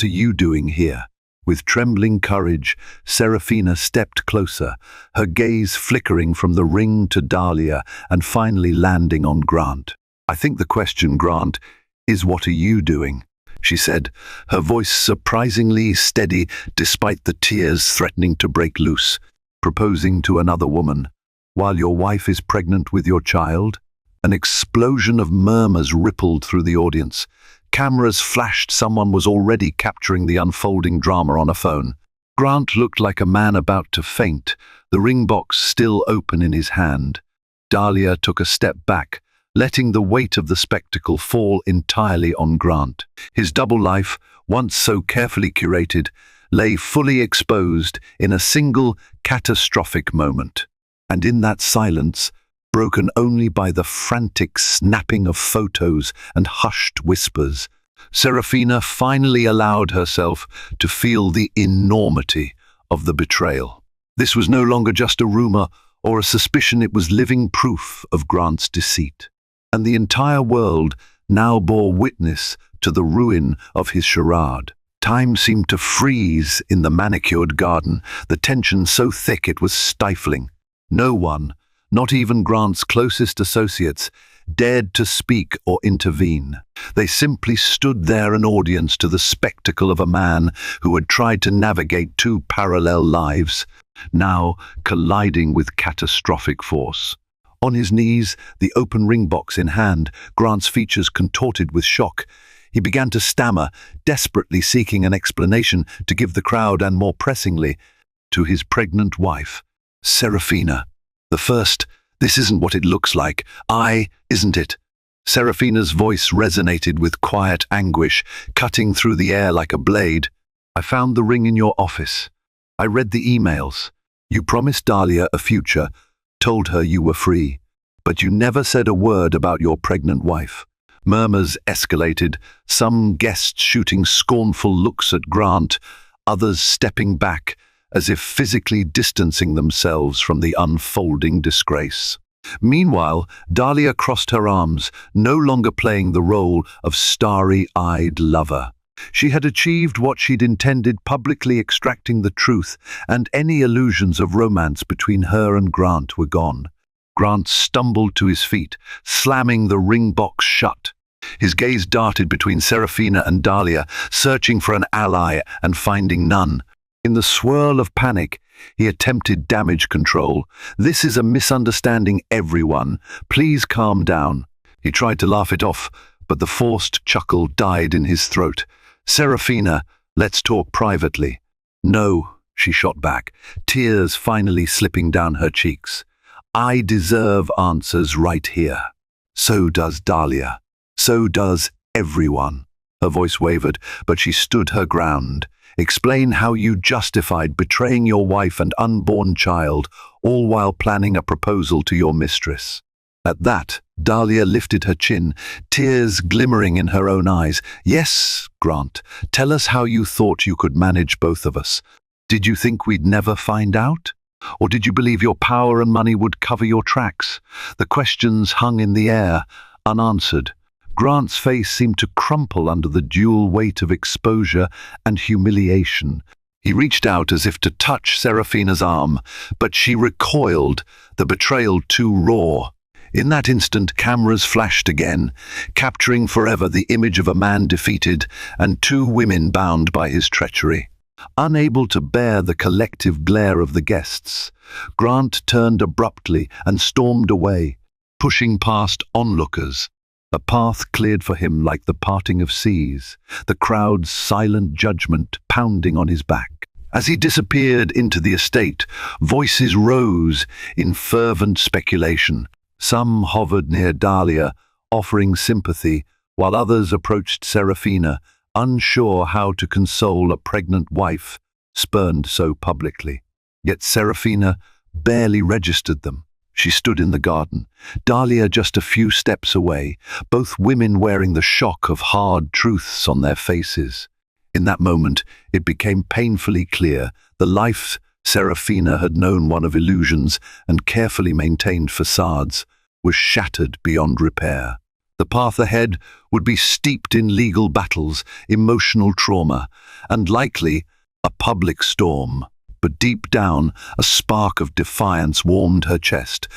are you doing here?" With trembling courage, Serafina stepped closer, her gaze flickering from the ring to Dahlia and finally landing on Grant. "I think the question, Grant, is what are you doing?" she said, her voice surprisingly steady despite the tears threatening to break loose. "Proposing to another woman, while your wife is pregnant with your child?" An explosion of murmurs rippled through the audience. Cameras flashed. Someone was already capturing the unfolding drama on a phone. Grant looked like a man about to faint, the ring box still open in his hand. Dahlia took a step back, letting the weight of the spectacle fall entirely on Grant. His double life, once so carefully curated, lay fully exposed in a single catastrophic moment. And in that silence, broken only by the frantic snapping of photos and hushed whispers, Serafina finally allowed herself to feel the enormity of the betrayal. This was no longer just a rumor or a suspicion, it was living proof of Grant's deceit. And the entire world now bore witness to the ruin of his charade. Time seemed to freeze in the manicured garden, the tension so thick it was stifling. No one, not even Grant's closest associates, dared to speak or intervene. They simply stood there, an audience to the spectacle of a man who had tried to navigate two parallel lives, now colliding with catastrophic force. On his knees, the open ring box in hand, Grant's features contorted with shock, he began to stammer, desperately seeking an explanation to give the crowd and, more pressingly, to his pregnant wife, Serafina. The first, "This isn't what it looks like. Isn't it?" Serafina's voice resonated with quiet anguish, cutting through the air like a blade. "I found the ring in your office. I read the emails. You promised Dahlia a future, told her you were free, but you never said a word about your pregnant wife." Murmurs escalated, some guests shooting scornful looks at Grant, others stepping back, as if physically distancing themselves from the unfolding disgrace. Meanwhile, Dahlia crossed her arms, no longer playing the role of starry-eyed lover. She had achieved what she'd intended, publicly extracting the truth, and any illusions of romance between her and Grant were gone. Grant stumbled to his feet, slamming the ring box shut. His gaze darted between Serafina and Dahlia, searching for an ally and finding none. In the swirl of panic, he attempted damage control. "This is a misunderstanding, everyone. Please calm down." He tried to laugh it off, but the forced chuckle died in his throat. "Serafina, let's talk privately." "No," she shot back, tears finally slipping down her cheeks. "I deserve answers right here. So does Dahlia. So does everyone." Her voice wavered, but she stood her ground. "Explain how you justified betraying your wife and unborn child, all while planning a proposal to your mistress." At that, Dahlia lifted her chin, tears glimmering in her own eyes. "Yes, Grant, tell us how you thought you could manage both of us. Did you think we'd never find out? Or did you believe your power and money would cover your tracks?" The questions hung in the air, unanswered. Grant's face seemed to crumple under the dual weight of exposure and humiliation. He reached out as if to touch Serafina's arm, but she recoiled, the betrayal too raw. In that instant, cameras flashed again, capturing forever the image of a man defeated and two women bound by his treachery. Unable to bear the collective glare of the guests, Grant turned abruptly and stormed away, pushing past onlookers. A path cleared for him like the parting of seas, the crowd's silent judgment pounding on his back. As he disappeared into the estate, voices rose in fervent speculation. Some hovered near Dahlia, offering sympathy, while others approached Serafina, unsure how to console a pregnant wife spurned so publicly. Yet Serafina barely registered them. She stood in the garden, Dahlia just a few steps away, both women wearing the shock of hard truths on their faces. In that moment, it became painfully clear the life Serafina had known, one of illusions and carefully maintained facades, was shattered beyond repair. The path ahead would be steeped in legal battles, emotional trauma, and likely a public storm. But deep down, a spark of defiance warmed her chest.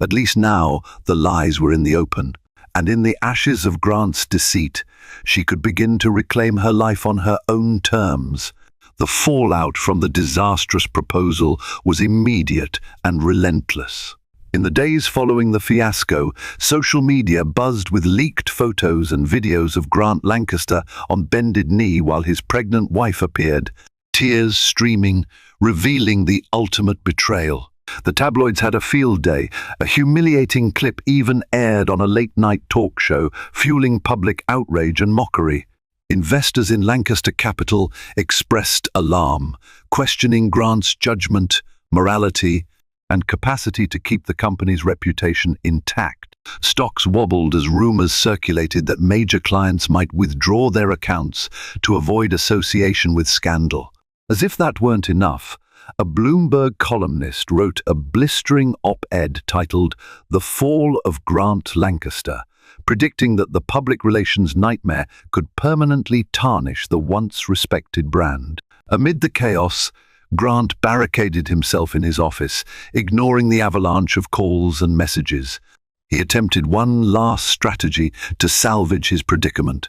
At least now, the lies were in the open, and in the ashes of Grant's deceit, she could begin to reclaim her life on her own terms. The fallout from the disastrous proposal was immediate and relentless. In the days following the fiasco, social media buzzed with leaked photos and videos of Grant Lancaster on bended knee while his pregnant wife appeared, tears streaming, revealing the ultimate betrayal. The tabloids had a field day. A humiliating clip even aired on a late-night talk show, fueling public outrage and mockery. Investors in Lancaster Capital expressed alarm, questioning Grant's judgment, morality, and capacity to keep the company's reputation intact. Stocks wobbled as rumors circulated that major clients might withdraw their accounts to avoid association with scandal. As if that weren't enough, a Bloomberg columnist wrote a blistering op-ed titled "The Fall of Grant Lancaster," predicting that the public relations nightmare could permanently tarnish the once respected brand. Amid the chaos, Grant barricaded himself in his office, ignoring the avalanche of calls and messages. He attempted one last strategy to salvage his predicament: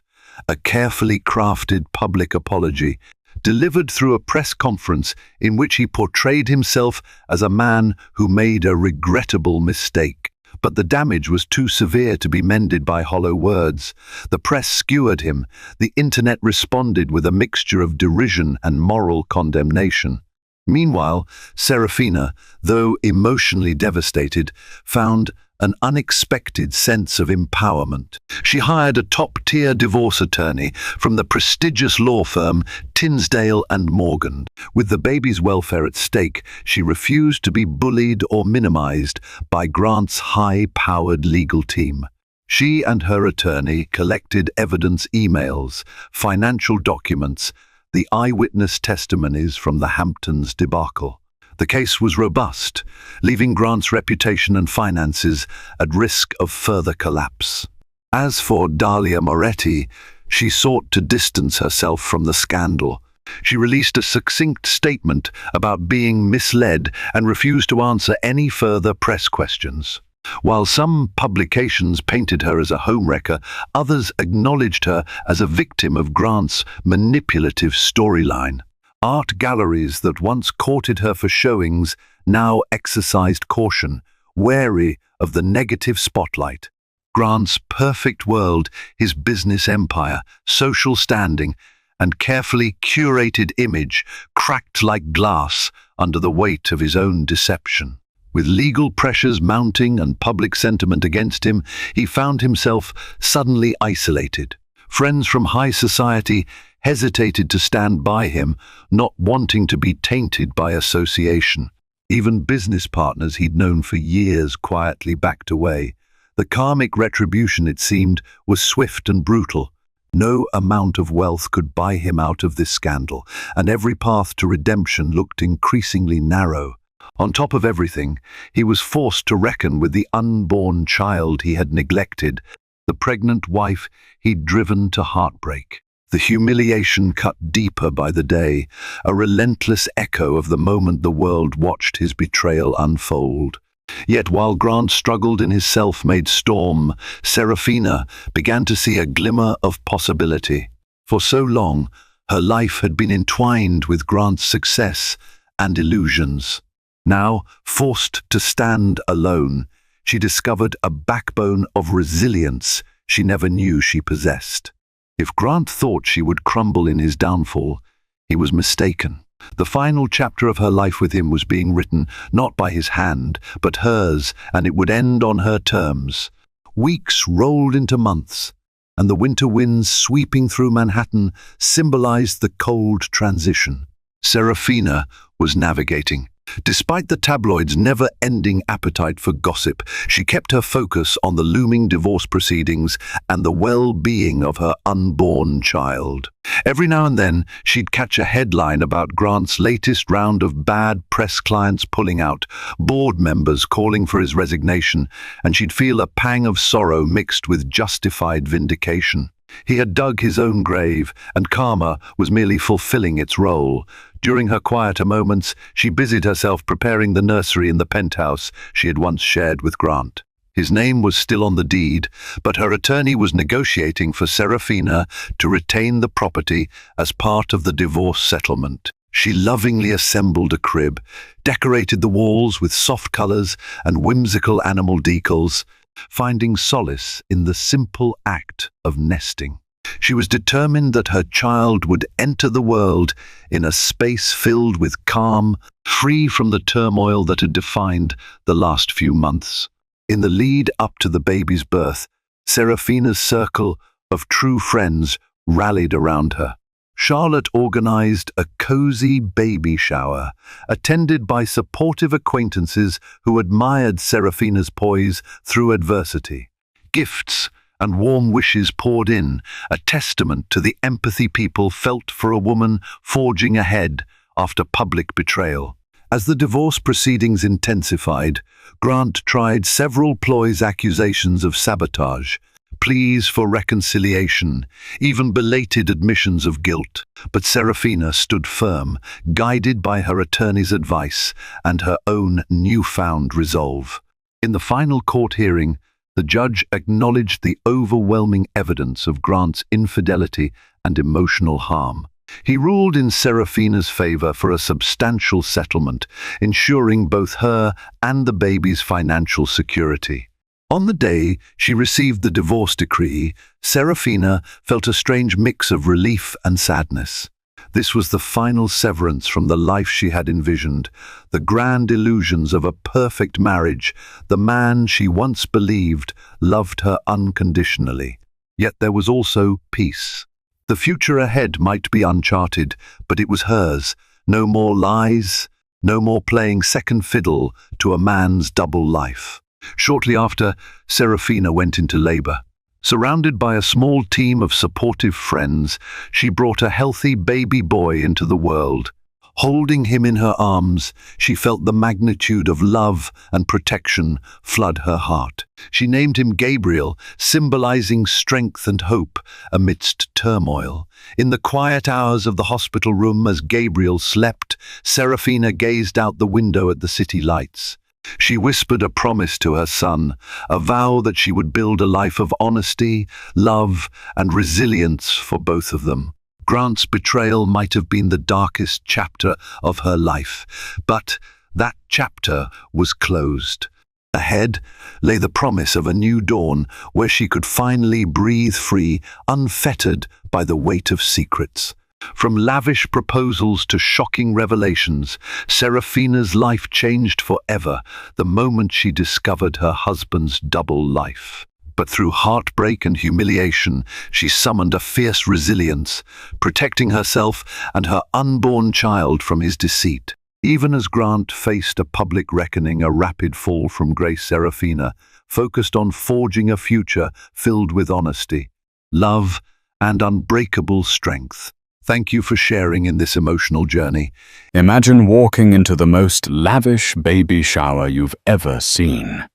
a carefully crafted public apology, delivered through a press conference in which he portrayed himself as a man who made a regrettable mistake. But the damage was too severe to be mended by hollow words. The press skewered him. The internet responded with a mixture of derision and moral condemnation. Meanwhile, Serafina, though emotionally devastated, found an unexpected sense of empowerment. She hired a top-tier divorce attorney from the prestigious law firm Tinsdale and Morgan. With the baby's welfare at stake, she refused to be bullied or minimized by Grant's high-powered legal team. She and her attorney collected evidence, emails, financial documents, the eyewitness testimonies from the Hamptons debacle. The case was robust, leaving Grant's reputation and finances at risk of further collapse. As for Dahlia Moretti, she sought to distance herself from the scandal. She released a succinct statement about being misled and refused to answer any further press questions. While some publications painted her as a homewrecker, others acknowledged her as a victim of Grant's manipulative storyline. Art galleries that once courted her for showings now exercised caution, wary of the negative spotlight. Grant's perfect world, his business empire, social standing, and carefully curated image cracked like glass under the weight of his own deception. With legal pressures mounting and public sentiment against him, he found himself suddenly isolated. Friends from high society hesitated to stand by him, not wanting to be tainted by association. Even business partners he'd known for years quietly backed away. The karmic retribution, it seemed, was swift and brutal. No amount of wealth could buy him out of this scandal, and every path to redemption looked increasingly narrow. On top of everything, he was forced to reckon with the unborn child he had neglected, the pregnant wife he'd driven to heartbreak. The humiliation cut deeper by the day, a relentless echo of the moment the world watched his betrayal unfold. Yet while Grant struggled in his self-made storm, Serafina began to see a glimmer of possibility. For so long, her life had been entwined with Grant's success and illusions. Now, forced to stand alone, she discovered a backbone of resilience she never knew she possessed. If Grant thought she would crumble in his downfall, he was mistaken. The final chapter of her life with him was being written not by his hand, but hers, and it would end on her terms. Weeks rolled into months, and the winter winds sweeping through Manhattan symbolized the cold transition. Serafina was navigating, Despite the tabloids' never-ending appetite for gossip, she kept her focus on the looming divorce proceedings and the well-being of her unborn child. Every now and then, she'd catch a headline about Grant's latest round of bad press, clients pulling out, board members calling for his resignation, and she'd feel a pang of sorrow mixed with justified vindication. He had dug his own grave, and karma was merely fulfilling its role. During her quieter moments, she busied herself preparing the nursery in the penthouse she had once shared with Grant. His name was still on the deed, but her attorney was negotiating for Serafina to retain the property as part of the divorce settlement. She lovingly assembled a crib, decorated the walls with soft colors and whimsical animal decals, finding solace in the simple act of nesting. She was determined that her child would enter the world in a space filled with calm, free from the turmoil that had defined the last few months. In the lead up to the baby's birth, Serafina's circle of true friends rallied around her. Charlotte organized a cozy baby shower, attended by supportive acquaintances who admired Serafina's poise through adversity. Gifts and warm wishes poured in, a testament to the empathy people felt for a woman forging ahead after public betrayal. As the divorce proceedings intensified, Grant tried several ploys, accusations of sabotage, pleas for reconciliation, even belated admissions of guilt. But Serafina stood firm, guided by her attorney's advice and her own newfound resolve. In the final court hearing, the judge acknowledged the overwhelming evidence of Grant's infidelity and emotional harm. He ruled in Serafina's favor for a substantial settlement, ensuring both her and the baby's financial security. On the day she received the divorce decree, Serafina felt a strange mix of relief and sadness. This was the final severance from the life she had envisioned, the grand illusions of a perfect marriage, the man she once believed loved her unconditionally. Yet there was also peace. The future ahead might be uncharted, but it was hers. No more lies, no more playing second fiddle to a man's double life. Shortly after, Serafina went into labor. Surrounded by a small team of supportive friends, she brought a healthy baby boy into the world. Holding him in her arms, she felt the magnitude of love and protection flood her heart. She named him Gabriel, symbolizing strength and hope amidst turmoil. In the quiet hours of the hospital room as Gabriel slept, Serafina gazed out the window at the city lights. She whispered a promise to her son, a vow that she would build a life of honesty, love, and resilience for both of them. Grant's betrayal might have been the darkest chapter of her life, but that chapter was closed. Ahead lay the promise of a new dawn where she could finally breathe free, unfettered by the weight of secrets. From lavish proposals to shocking revelations, Serafina's life changed forever the moment she discovered her husband's double life. But through heartbreak and humiliation, she summoned a fierce resilience, protecting herself and her unborn child from his deceit. Even as Grant faced a public reckoning, a rapid fall from grace, Serafina focused on forging a future filled with honesty, love, and unbreakable strength. Thank you for sharing in this emotional journey. Imagine walking into the most lavish baby shower you've ever seen.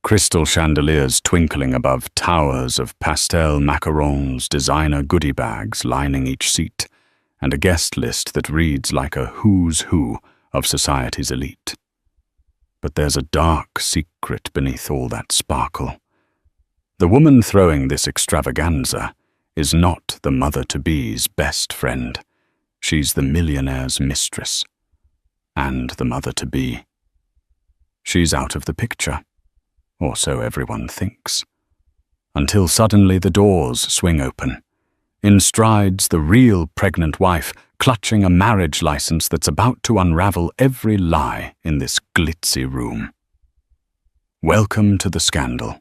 Crystal chandeliers twinkling above towers of pastel macarons, designer goodie bags lining each seat, and a guest list that reads like a who's who of society's elite. But there's a dark secret beneath all that sparkle. The woman throwing this extravaganza is not the mother-to-be's best friend. She's the millionaire's mistress, and the mother-to-be. She's out of the picture, or so everyone thinks, until suddenly the doors swing open. In strides the real pregnant wife, clutching a marriage license that's about to unravel every lie in this glitzy room. Welcome to the scandal.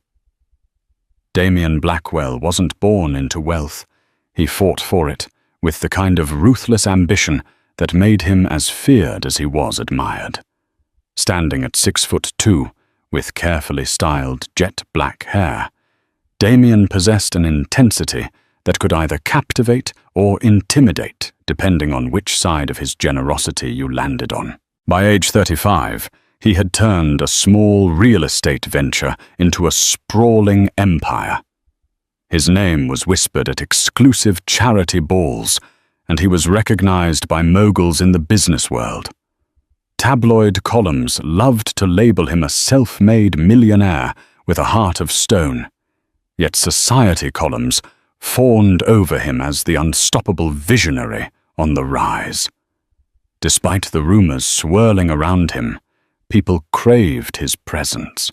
Damien Blackwell wasn't born into wealth. He fought for it with the kind of ruthless ambition that made him as feared as he was admired. Standing at 6'2", with carefully styled jet-black hair, Damien possessed an intensity that could either captivate or intimidate, depending on which side of his generosity you landed on. By age 35, he had turned a small real estate venture into a sprawling empire. His name was whispered at exclusive charity balls, and he was recognized by moguls in the business world. Tabloid columns loved to label him a self-made millionaire with a heart of stone, yet society columns fawned over him as the unstoppable visionary on the rise. Despite the rumors swirling around him, people craved his presence.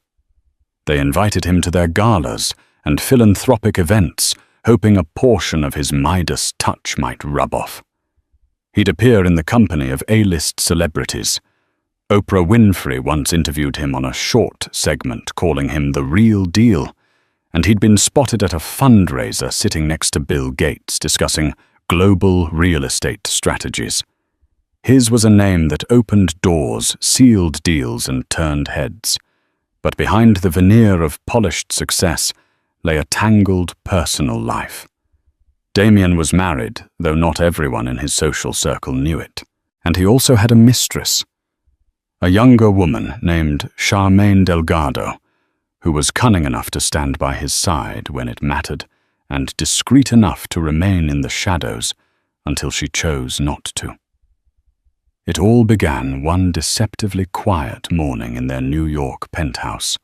They invited him to their galas and philanthropic events, hoping a portion of his Midas touch might rub off. He'd appear in the company of A-list celebrities. Oprah Winfrey once interviewed him on a short segment calling him the real deal, and he'd been spotted at a fundraiser sitting next to Bill Gates discussing global real estate strategies. His was a name that opened doors, sealed deals, and turned heads. But behind the veneer of polished success lay a tangled personal life. Damien was married, though not everyone in his social circle knew it. And he also had a mistress, a younger woman named Charmaine Delgado, who was cunning enough to stand by his side when it mattered, and discreet enough to remain in the shadows until she chose not to. It all began one deceptively quiet morning in their New York penthouse.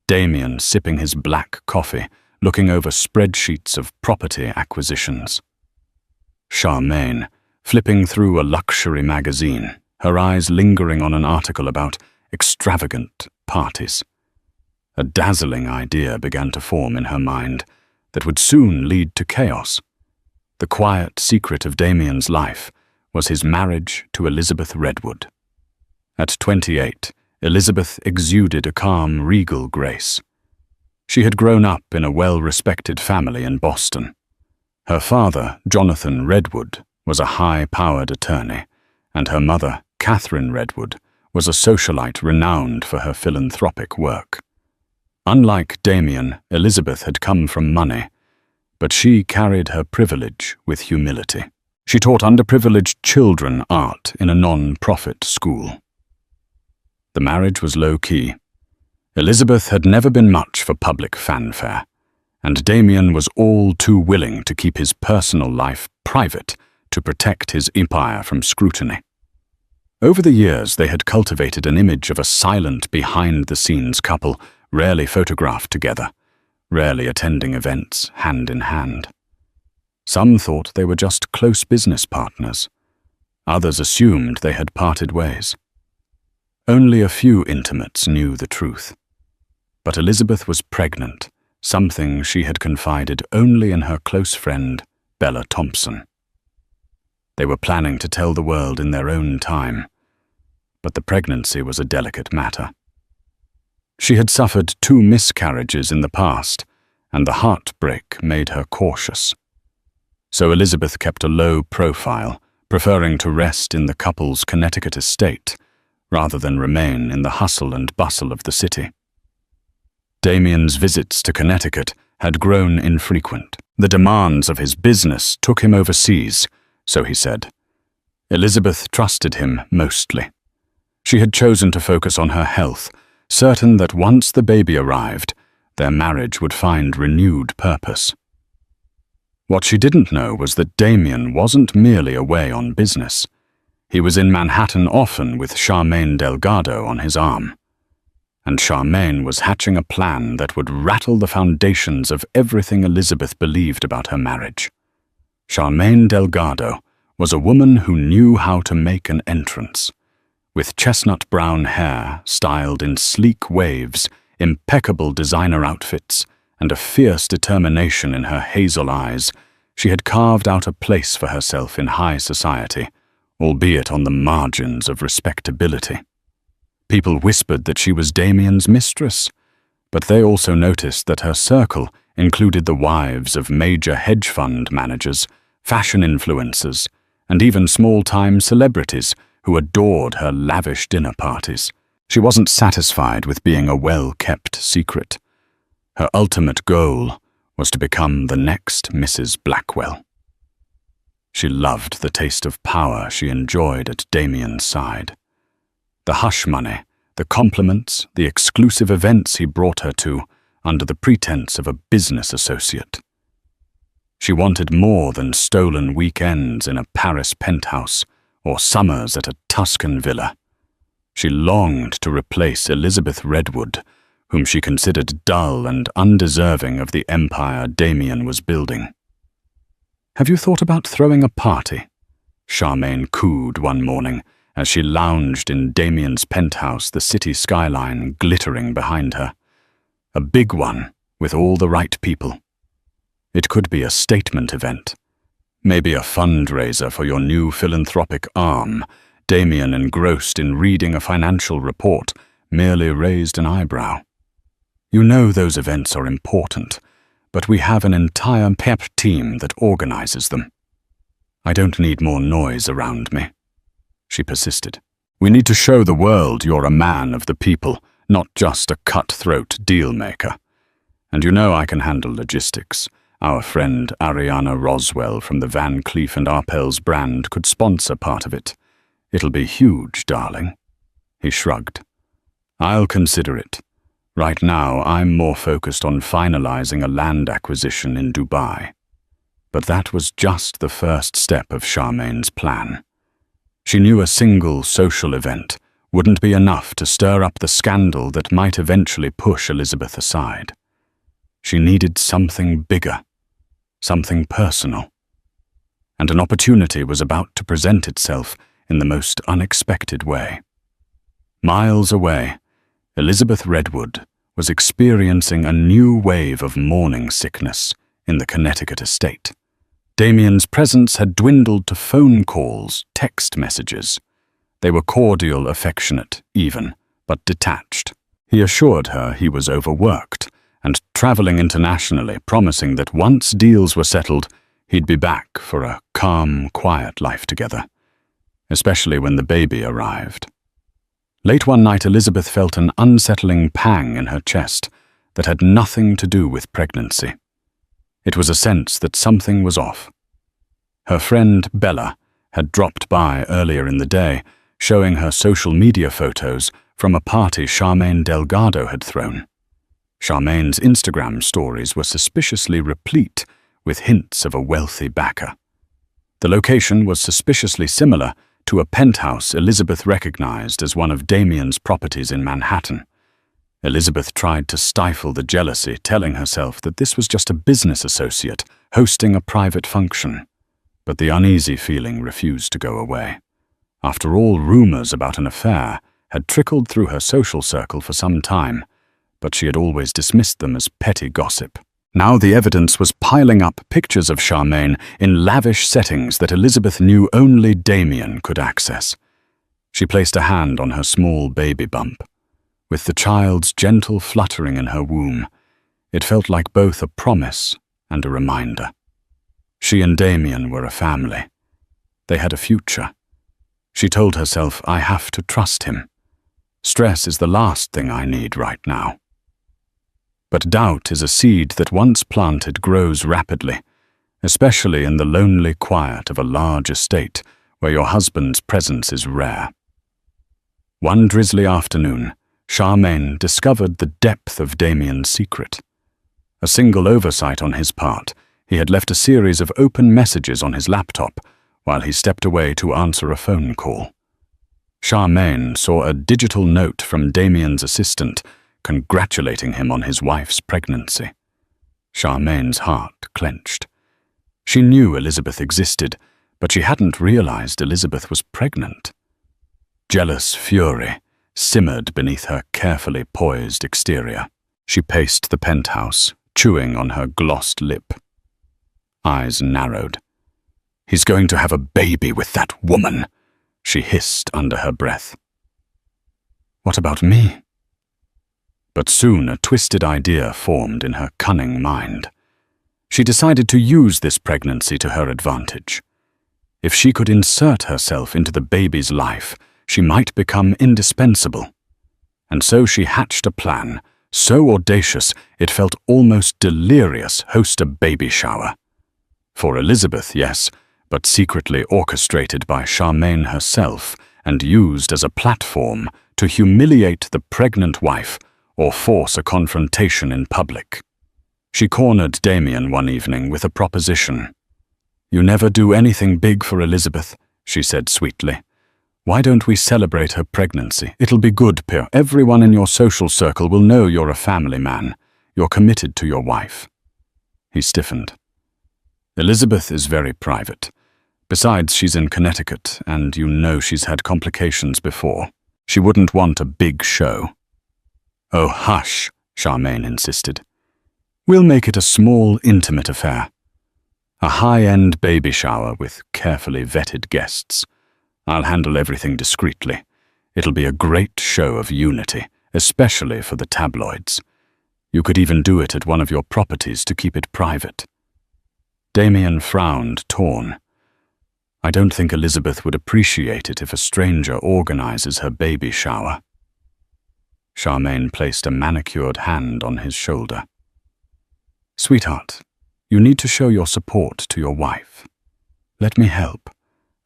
Damien sipping his black coffee, looking over spreadsheets of property acquisitions. Charmaine flipping through a luxury magazine, her eyes lingering on an article about extravagant parties. A dazzling idea began to form in her mind that would soon lead to chaos. The quiet secret of Damien's life was his marriage to Elizabeth Redwood. At 28, Elizabeth exuded a calm, regal grace. She had grown up in a well-respected family in Boston. Her father, Jonathan Redwood, was a high-powered attorney, and her mother, Catherine Redwood, was a socialite renowned for her philanthropic work. Unlike Damien, Elizabeth had come from money, but she carried her privilege with humility. She taught underprivileged children art in a non-profit school. The marriage was low-key. Elizabeth had never been much for public fanfare, and Damien was all too willing to keep his personal life private to protect his empire from scrutiny. Over the years, they had cultivated an image of a silent, behind-the-scenes couple, rarely photographed together, rarely attending events hand in hand. Some thought they were just close business partners. Others assumed they had parted ways. Only a few intimates knew the truth. But Elizabeth was pregnant, something she had confided only in her close friend, Bella Thompson. They were planning to tell the world in their own time, but the pregnancy was a delicate matter. She had suffered 2 miscarriages in the past, and the heartbreak made her cautious. So Elizabeth kept a low profile, preferring to rest in the couple's Connecticut estate, rather than remain in the hustle and bustle of the city. Damien's visits to Connecticut had grown infrequent. The demands of his business took him overseas, so he said. Elizabeth trusted him mostly. She had chosen to focus on her health, certain that once the baby arrived, their marriage would find renewed purpose. What she didn't know was that Damien wasn't merely away on business. He was in Manhattan often with Charmaine Delgado on his arm. And Charmaine was hatching a plan that would rattle the foundations of everything Elizabeth believed about her marriage. Charmaine Delgado was a woman who knew how to make an entrance. With chestnut brown hair styled in sleek waves, impeccable designer outfits, and a fierce determination in her hazel eyes, she had carved out a place for herself in high society, albeit on the margins of respectability. People whispered that she was Damien's mistress, but they also noticed that her circle included the wives of major hedge fund managers, fashion influencers, and even small-time celebrities who adored her lavish dinner parties. She wasn't satisfied with being a well-kept secret. Her ultimate goal was to become the next Mrs. Blackwell. She loved the taste of power she enjoyed at Damien's side. The hush money, the compliments, the exclusive events he brought her to under the pretense of a business associate. She wanted more than stolen weekends in a Paris penthouse or summers at a Tuscan villa. She longed to replace Elizabeth Redwood, whom she considered dull and undeserving of the empire Damien was building. "Have you thought about throwing a party?" Charmaine cooed one morning as she lounged in Damien's penthouse, the city skyline glittering behind her. A big one with all the right people. It could be a statement event. Maybe a fundraiser for your new philanthropic arm. Damien, engrossed in reading a financial report, merely raised an eyebrow. "You know those events are important, but we have an entire pep team that organizes them. I don't need more noise around me," she persisted. "We need to show the world you're a man of the people, not just a cutthroat deal-maker. And you know I can handle logistics. Our friend Ariana Roswell from the Van Cleef & Arpels brand could sponsor part of it. It'll be huge, darling." He shrugged. "I'll consider it. Right now, I'm more focused on finalizing a land acquisition in Dubai." But that was just the first step of Charmaine's plan. She knew a single social event wouldn't be enough to stir up the scandal that might eventually push Elizabeth aside. She needed something bigger, something personal. And an opportunity was about to present itself in the most unexpected way. Miles away, Elizabeth Redwood was experiencing a new wave of mourning sickness in the Connecticut estate. Damien's presence had dwindled to phone calls, text messages. They were cordial, affectionate, even, but detached. He assured her he was overworked and traveling internationally, promising that once deals were settled, he'd be back for a calm, quiet life together, especially when the baby arrived. Late one night, Elizabeth felt an unsettling pang in her chest that had nothing to do with pregnancy. It was a sense that something was off. Her friend Bella had dropped by earlier in the day, showing her social media photos from a party Charmaine Delgado had thrown. Charmaine's Instagram stories were suspiciously replete with hints of a wealthy backer. The location was suspiciously similar to a penthouse Elizabeth recognized as one of Damien's properties in Manhattan. Elizabeth tried to stifle the jealousy, telling herself that this was just a business associate hosting a private function. But the uneasy feeling refused to go away. After all, rumors about an affair had trickled through her social circle for some time, but she had always dismissed them as petty gossip. Now the evidence was piling up, pictures of Charmaine in lavish settings that Elizabeth knew only Damien could access. She placed a hand on her small baby bump. With the child's gentle fluttering in her womb, it felt like both a promise and a reminder. She and Damien were a family. They had a future. She told herself, "I have to trust him. Stress is the last thing I need right now." But doubt is a seed that once planted grows rapidly, especially in the lonely quiet of a large estate where your husband's presence is rare. One drizzly afternoon, Charmaine discovered the depth of Damien's secret. A single oversight on his part, he had left a series of open messages on his laptop while he stepped away to answer a phone call. Charmaine saw a digital note from Damien's assistant congratulating him on his wife's pregnancy. Charmaine's heart clenched. She knew Elizabeth existed, but she hadn't realized Elizabeth was pregnant. Jealous fury simmered beneath her carefully poised exterior. She paced the penthouse, chewing on her glossed lip. Eyes narrowed. "He's going to have a baby with that woman," she hissed under her breath. "What about me?" But soon a twisted idea formed in her cunning mind. She decided to use this pregnancy to her advantage. If she could insert herself into the baby's life, she might become indispensable. And so she hatched a plan, so audacious it felt almost delirious, host a baby shower. For Elizabeth, yes, but secretly orchestrated by Charmaine herself and used as a platform to humiliate the pregnant wife or force a confrontation in public. She cornered Damien one evening with a proposition. "You never do anything big for Elizabeth," she said sweetly. "Why don't we celebrate her pregnancy? It'll be good, Pierre. Everyone in your social circle will know you're a family man. You're committed to your wife." He stiffened. "Elizabeth is very private. Besides, she's in Connecticut, and you know she's had complications before. She wouldn't want a big show." "Oh, hush," Charmaine insisted. "We'll make it a small, intimate affair. A high-end baby shower with carefully vetted guests. I'll handle everything discreetly. It'll be a great show of unity, especially for the tabloids. You could even do it at one of your properties to keep it private." Damien frowned, torn. "I don't think Elizabeth would appreciate it if a stranger organizes her baby shower." Charmaine placed a manicured hand on his shoulder. "Sweetheart, you need to show your support to your wife. Let me help.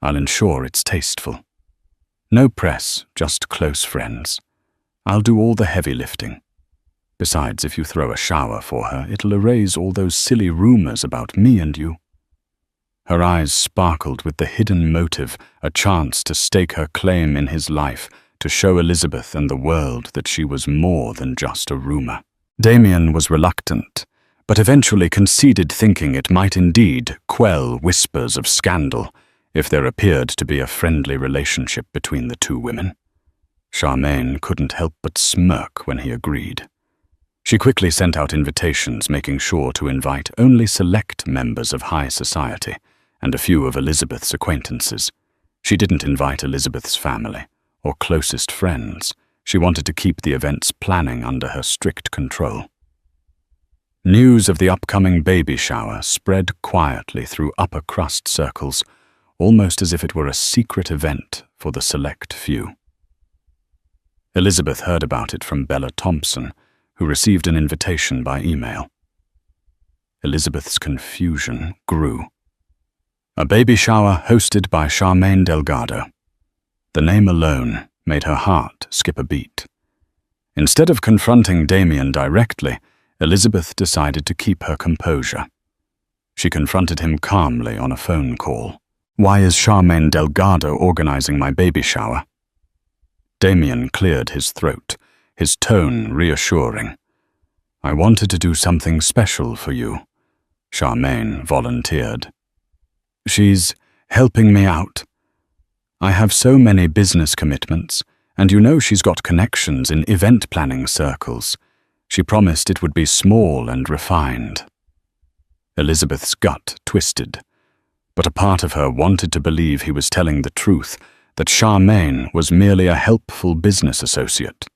I'll ensure it's tasteful. No press, just close friends. I'll do all the heavy lifting. Besides, if you throw a shower for her, it'll erase all those silly rumors about me and you." Her eyes sparkled with the hidden motive, a chance to stake her claim in his life, to show Elizabeth and the world that she was more than just a rumor. Damien was reluctant, but eventually conceded, thinking it might indeed quell whispers of scandal if there appeared to be a friendly relationship between the two women. Charmaine couldn't help but smirk when he agreed. She quickly sent out invitations, making sure to invite only select members of high society and a few of Elizabeth's acquaintances. She didn't invite Elizabeth's family or closest friends. She wanted to keep the event's planning under her strict control. News of the upcoming baby shower spread quietly through upper crust circles, almost as if it were a secret event for the select few. Elizabeth heard about it from Bella Thompson, who received an invitation by email. Elizabeth's confusion grew. A baby shower hosted by Charmaine Delgado. The name alone made her heart skip a beat. Instead of confronting Damien directly, Elizabeth decided to keep her composure. She confronted him calmly on a phone call. "Why is Charmaine Delgado organizing my baby shower?" Damien cleared his throat, his tone reassuring. "I wanted to do something special for you," Charmaine volunteered. "She's helping me out. I have so many business commitments, and you know she's got connections in event planning circles. She promised it would be small and refined." Elizabeth's gut twisted, but a part of her wanted to believe he was telling the truth, that Charmaine was merely a helpful business associate.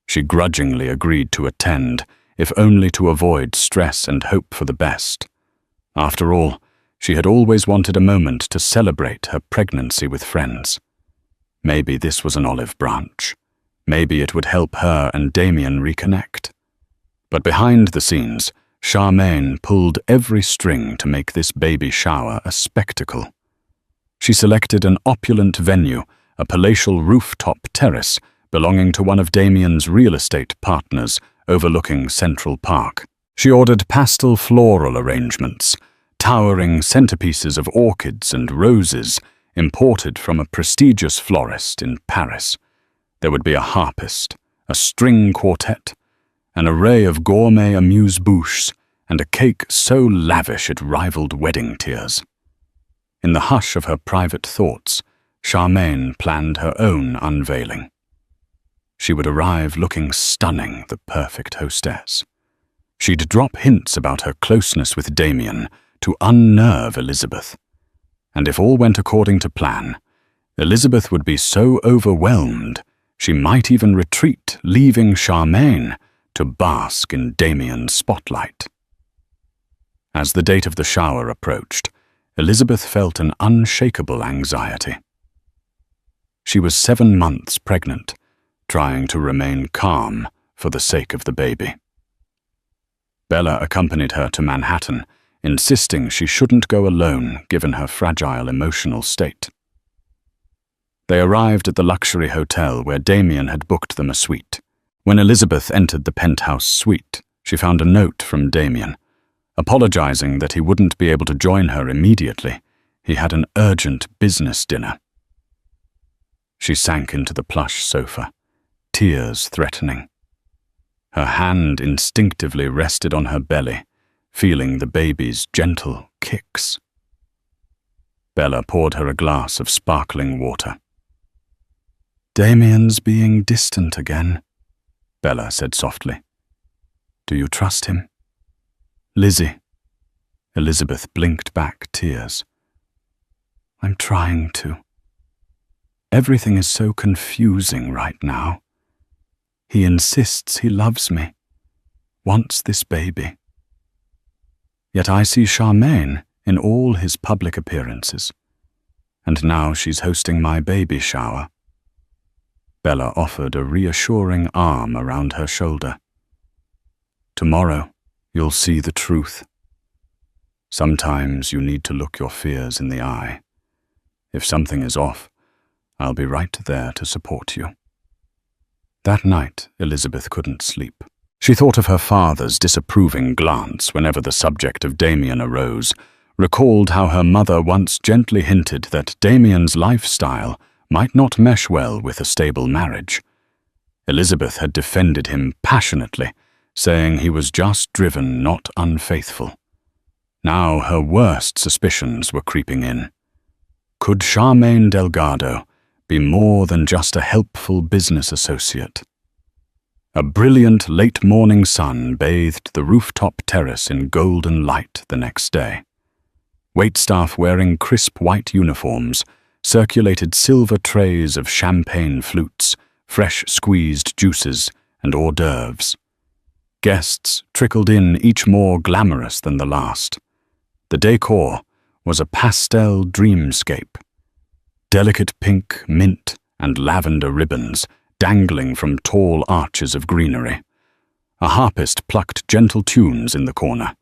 She grudgingly agreed to attend, if only to avoid stress and hope for the best. After all, she had always wanted a moment to celebrate her pregnancy with friends. Maybe this was an olive branch. Maybe it would help her and Damien reconnect. But behind the scenes, Charmaine pulled every string to make this baby shower a spectacle. She selected an opulent venue, a palatial rooftop terrace belonging to one of Damien's real estate partners overlooking Central Park. She ordered pastel floral arrangements, towering centerpieces of orchids and roses imported from a prestigious florist in Paris. There would be a harpist, a string quartet, an array of gourmet amuse-bouches, and a cake so lavish it rivaled wedding tears. In the hush of her private thoughts, Charmaine planned her own unveiling. She would arrive looking stunning, the perfect hostess. She'd drop hints about her closeness with Damien to unnerve Elizabeth. And if all went according to plan, Elizabeth would be so overwhelmed she might even retreat, leaving Charmaine to bask in Damien's spotlight. As the date of the shower approached, Elizabeth felt an unshakable anxiety. She was 7 months pregnant, trying to remain calm for the sake of the baby. Bella accompanied her to Manhattan, insisting she shouldn't go alone given her fragile emotional state. They arrived at the luxury hotel where Damien had booked them a suite. When Elizabeth entered the penthouse suite, she found a note from Damien, apologizing that he wouldn't be able to join her immediately. He had an urgent business dinner. She sank into the plush sofa, tears threatening. Her hand instinctively rested on her belly, feeling the baby's gentle kicks. Bella poured her a glass of sparkling water. "Damien's being distant again," Bella said softly. "Do you trust him?" "Lizzie." Elizabeth blinked back tears. "I'm trying to. Everything is so confusing right now. He insists he loves me, wants this baby. Yet I see Charmaine in all his public appearances, and now she's hosting my baby shower." Bella offered a reassuring arm around her shoulder. "Tomorrow, you'll see the truth. Sometimes you need to look your fears in the eye. If something is off, I'll be right there to support you." That night, Elizabeth couldn't sleep. She thought of her father's disapproving glance whenever the subject of Damien arose, recalled how her mother once gently hinted that Damien's lifestyle might not mesh well with a stable marriage. Elizabeth had defended him passionately, saying he was just driven, not unfaithful. Now her worst suspicions were creeping in. Could Charmaine Delgado be more than just a helpful business associate? A brilliant late-morning sun bathed the rooftop terrace in golden light the next day. Waitstaff wearing crisp white uniforms circulated silver trays of champagne flutes, fresh squeezed juices, and hors d'oeuvres. Guests trickled in, each more glamorous than the last. The decor was a pastel dreamscape. Delicate pink, mint, and lavender ribbons dangling from tall arches of greenery. A harpist plucked gentle tunes in the corner.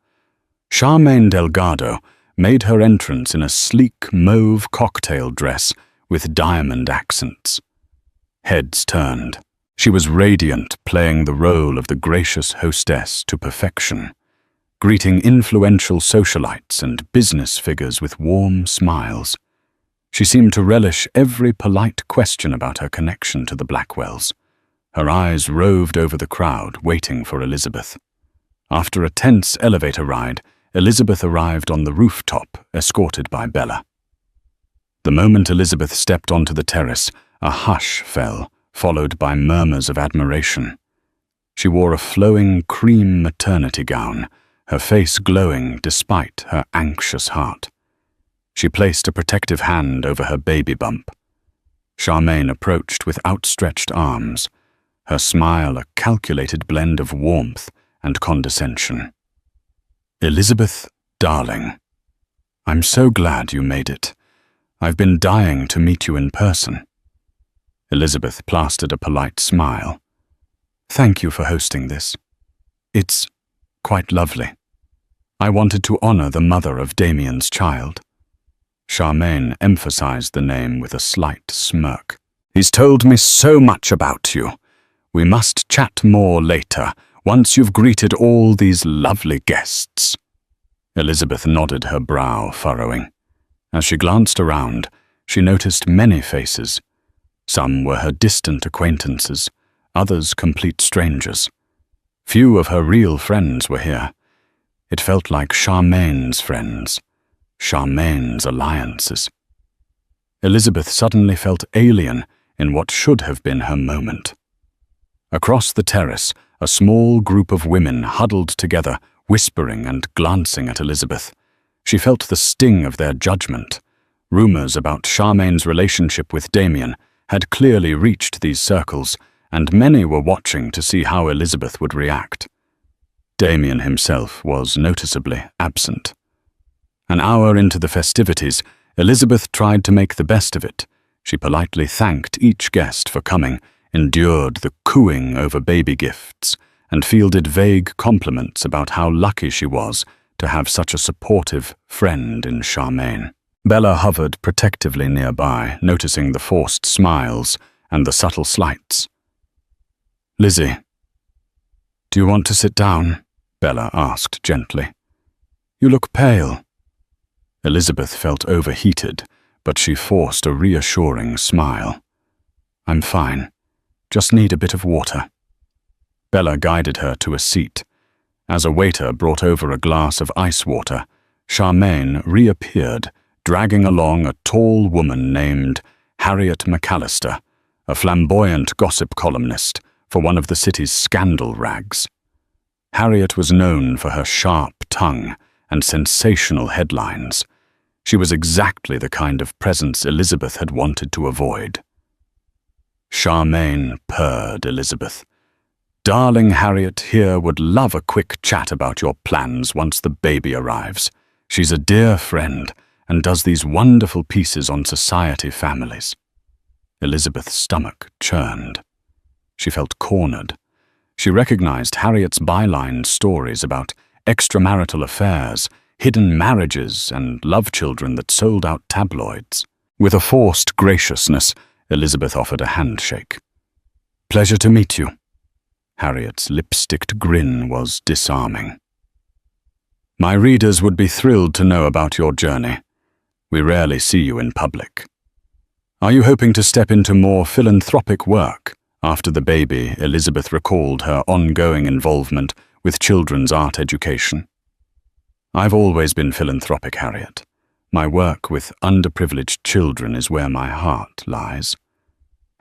Charmaine Delgado made her entrance in a sleek mauve cocktail dress with diamond accents. Heads turned. She was radiant, playing the role of the gracious hostess to perfection, greeting influential socialites and business figures with warm smiles. She seemed to relish every polite question about her connection to the Blackwells. Her eyes roved over the crowd, waiting for Elizabeth. After a tense elevator ride, Elizabeth arrived on the rooftop, escorted by Bella. The moment Elizabeth stepped onto the terrace, a hush fell, followed by murmurs of admiration. She wore a flowing cream maternity gown, her face glowing despite her anxious heart. She placed a protective hand over her baby bump. Charmaine approached with outstretched arms, her smile a calculated blend of warmth and condescension. "Elizabeth, darling, I'm so glad you made it. I've been dying to meet you in person." Elizabeth plastered a polite smile. "Thank you for hosting this. It's quite lovely. I wanted to honor the mother of Damien's child." Charmaine emphasized the name with a slight smirk. "He's told me so much about you. We must chat more later, once you've greeted all these lovely guests." Elizabeth nodded, her brow furrowing. As she glanced around, she noticed many faces. Some were her distant acquaintances, others complete strangers. Few of her real friends were here. It felt like Charmaine's friends, Charmaine's alliances. Elizabeth suddenly felt alien in what should have been her moment. Across the terrace, a small group of women huddled together, whispering and glancing at Elizabeth. She felt the sting of their judgment. Rumors about Charmaine's relationship with Damien had clearly reached these circles, and many were watching to see how Elizabeth would react. Damien himself was noticeably absent. An hour into the festivities, Elizabeth tried to make the best of it. She politely thanked each guest for coming, endured the cooing over baby gifts, and fielded vague compliments about how lucky she was to have such a supportive friend in Charmaine. Bella hovered protectively nearby, noticing the forced smiles and the subtle slights. "Lizzie, do you want to sit down?" Bella asked gently. "You look pale." Elizabeth felt overheated, but she forced a reassuring smile. "I'm fine. Just need a bit of water." Bella guided her to a seat. As a waiter brought over a glass of ice water, Charmaine reappeared, dragging along a tall woman named Harriet McAllister, a flamboyant gossip columnist for one of the city's scandal rags. Harriet was known for her sharp tongue and sensational headlines. She was exactly the kind of presence Elizabeth had wanted to avoid. Charmaine purred Elizabeth. "Darling Harriet here would love a quick chat about your plans once the baby arrives. She's a dear friend and does these wonderful pieces on society families." Elizabeth's stomach churned. She felt cornered. She recognized Harriet's byline stories about extramarital affairs, hidden marriages, and love children that sold out tabloids. With a forced graciousness, Elizabeth offered a handshake. "Pleasure to meet you." Harriet's lipsticked grin was disarming. "My readers would be thrilled to know about your journey. We rarely see you in public. Are you hoping to step into more philanthropic work?" After the baby, Elizabeth recalled her ongoing involvement with children's art education. "I've always been philanthropic, Harriet. My work with underprivileged children is where my heart lies."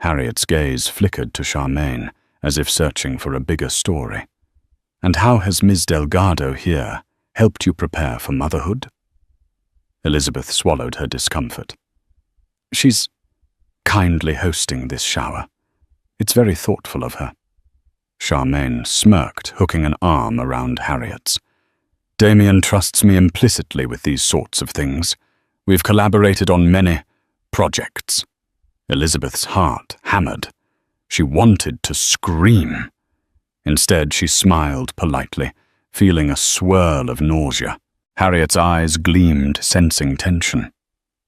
Harriet's gaze flickered to Charmaine, as if searching for a bigger story. "And how has Ms. Delgado here helped you prepare for motherhood?" Elizabeth swallowed her discomfort. "She's kindly hosting this shower. It's very thoughtful of her." Charmaine smirked, hooking an arm around Harriet's. "Damien trusts me implicitly with these sorts of things. We've collaborated on many projects." Elizabeth's heart hammered. She wanted to scream. Instead, she smiled politely, feeling a swirl of nausea. Harriet's eyes gleamed, sensing tension.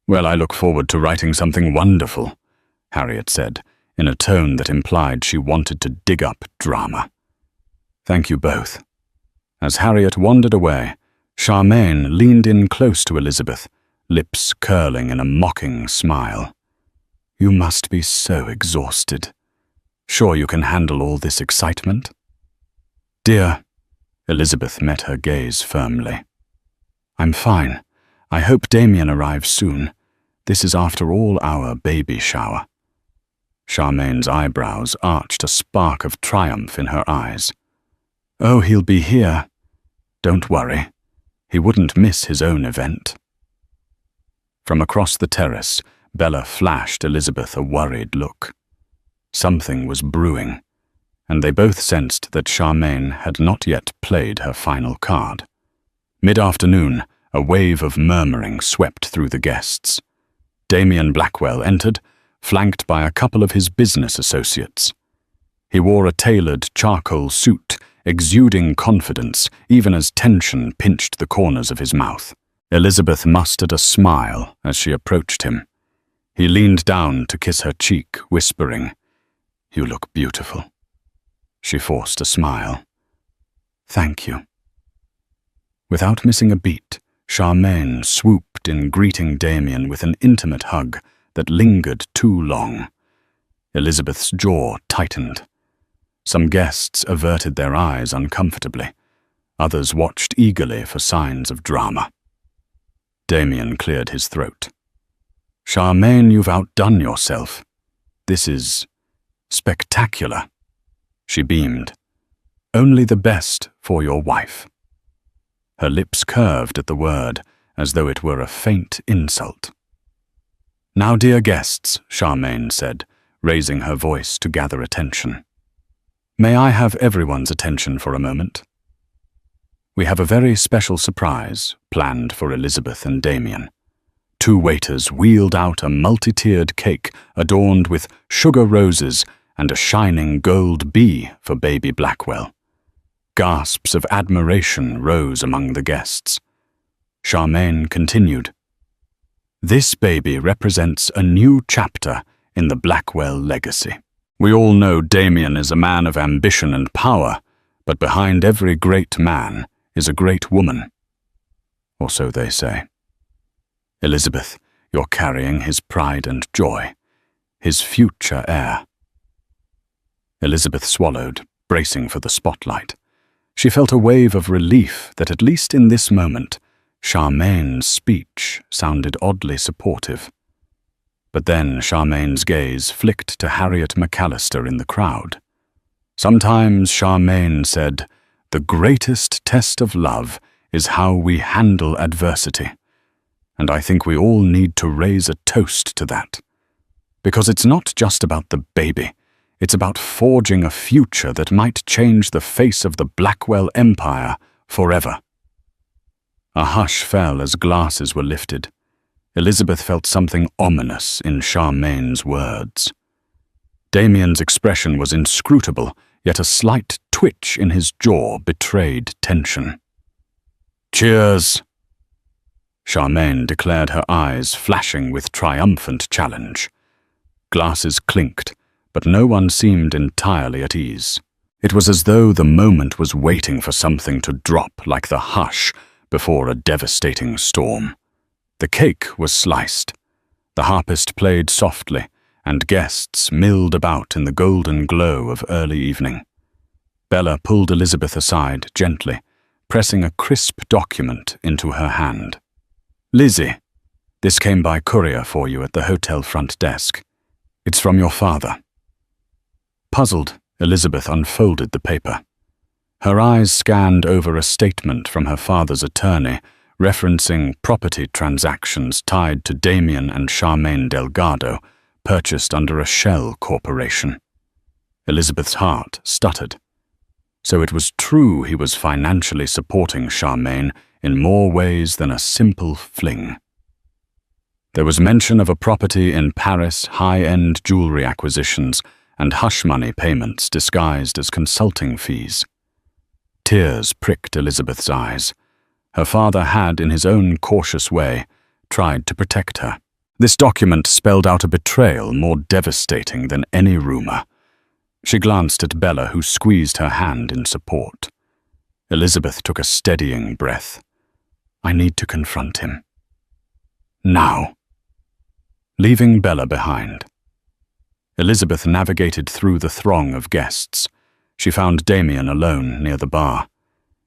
"Well, I look forward to writing something wonderful," Harriet said, in a tone that implied she wanted to dig up drama. "Thank you both." As Harriet wandered away, Charmaine leaned in close to Elizabeth, lips curling in a mocking smile. "You must be so exhausted. Sure you can handle all this excitement?" "Dear," Elizabeth met her gaze firmly. "I'm fine. I hope Damien arrives soon. This is after all our baby shower." Charmaine's eyebrows arched, a spark of triumph in her eyes. "Oh, he'll be here. Don't worry. He wouldn't miss his own event." From across the terrace, Bella flashed Elizabeth a worried look. Something was brewing, and they both sensed that Charmaine had not yet played her final card. Mid-afternoon, a wave of murmuring swept through the guests. Damien Blackwell entered, flanked by a couple of his business associates. He wore a tailored charcoal suit, exuding confidence, even as tension pinched the corners of his mouth. Elizabeth mustered a smile as she approached him. He leaned down to kiss her cheek, whispering, "You look beautiful." She forced a smile. "Thank you." Without missing a beat, Charmaine swooped in, greeting Damien with an intimate hug that lingered too long. Elizabeth's jaw tightened. Some guests averted their eyes uncomfortably. Others watched eagerly for signs of drama. Damien cleared his throat. "Charmaine, you've outdone yourself. This is spectacular." She beamed. "Only the best for your wife." Her lips curved at the word, as though it were a faint insult. "Now, dear guests," Charmaine said, raising her voice to gather attention. "May I have everyone's attention for a moment?" We have a very special surprise planned for Elizabeth and Damien. 2 waiters wheeled out a multi-tiered cake adorned with sugar roses and a shining gold bee for baby Blackwell. Gasps of admiration rose among the guests. Charmaine continued, "This baby represents a new chapter in the Blackwell legacy. We all know Damien is a man of ambition and power, but behind every great man is a great woman. Or so they say. Elizabeth, you're carrying his pride and joy, his future heir." Elizabeth swallowed, bracing for the spotlight. She felt a wave of relief that at least in this moment, Charmaine's speech sounded oddly supportive. But then Charmaine's gaze flicked to Harriet McAllister in the crowd. Sometimes Charmaine said, "The greatest test of love is how we handle adversity." And I think we all need to raise a toast to that. Because it's not just about the baby. It's about forging a future that might change the face of the Blackwell Empire forever. A hush fell as glasses were lifted. Elizabeth felt something ominous in Charmaine's words. Damien's expression was inscrutable, yet a slight twitch in his jaw betrayed tension. "Cheers!" Charmaine declared, her eyes flashing with triumphant challenge. Glasses clinked, but no one seemed entirely at ease. It was as though the moment was waiting for something to drop like the hush before a devastating storm. The cake was sliced. The harpist played softly, and guests milled about in the golden glow of early evening. Bella pulled Elizabeth aside gently, pressing a crisp document into her hand. "Lizzie, this came by courier for you at the hotel front desk. It's from your father." Puzzled, Elizabeth unfolded the paper. Her eyes scanned over a statement from her father's attorney referencing property transactions tied to Damien and Charmaine Delgado, purchased under a shell corporation. Elizabeth's heart stuttered. So it was true he was financially supporting Charmaine in more ways than a simple fling. There was mention of a property in Paris, high-end jewelry acquisitions, and hush money payments disguised as consulting fees. Tears pricked Elizabeth's eyes. Her father had, in his own cautious way, tried to protect her. This document spelled out a betrayal more devastating than any rumor. She glanced at Bella, who squeezed her hand in support. Elizabeth took a steadying breath. "I need to confront him. Now." Leaving Bella behind, Elizabeth navigated through the throng of guests. She found Damien alone near the bar.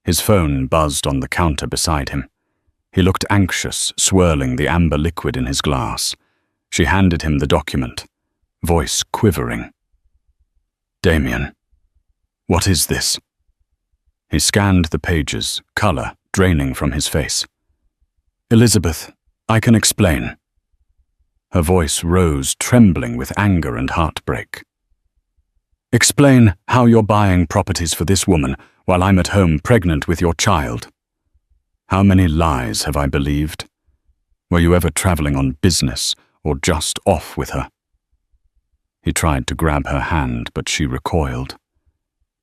His phone buzzed on the counter beside him. He looked anxious, swirling the amber liquid in his glass. She handed him the document, voice quivering. "Damien, what is this?" He scanned the pages, color draining from his face. "Elizabeth, I can explain." Her voice rose, trembling with anger and heartbreak. "Explain how you're buying properties for this woman while I'm at home pregnant with your child. How many lies have I believed? Were you ever traveling on business or just off with her?" He tried to grab her hand, but she recoiled.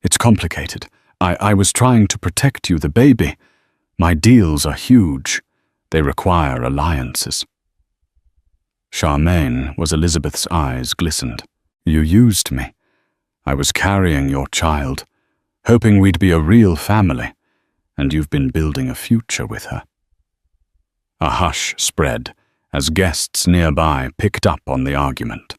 "It's complicated. I was trying to protect you, the baby. My deals are huge. They require alliances." Charmaine was Elizabeth's eyes glistened. "You used me. I was carrying your child, hoping we'd be a real family, and you've been building a future with her." A hush spread as guests nearby picked up on the argument.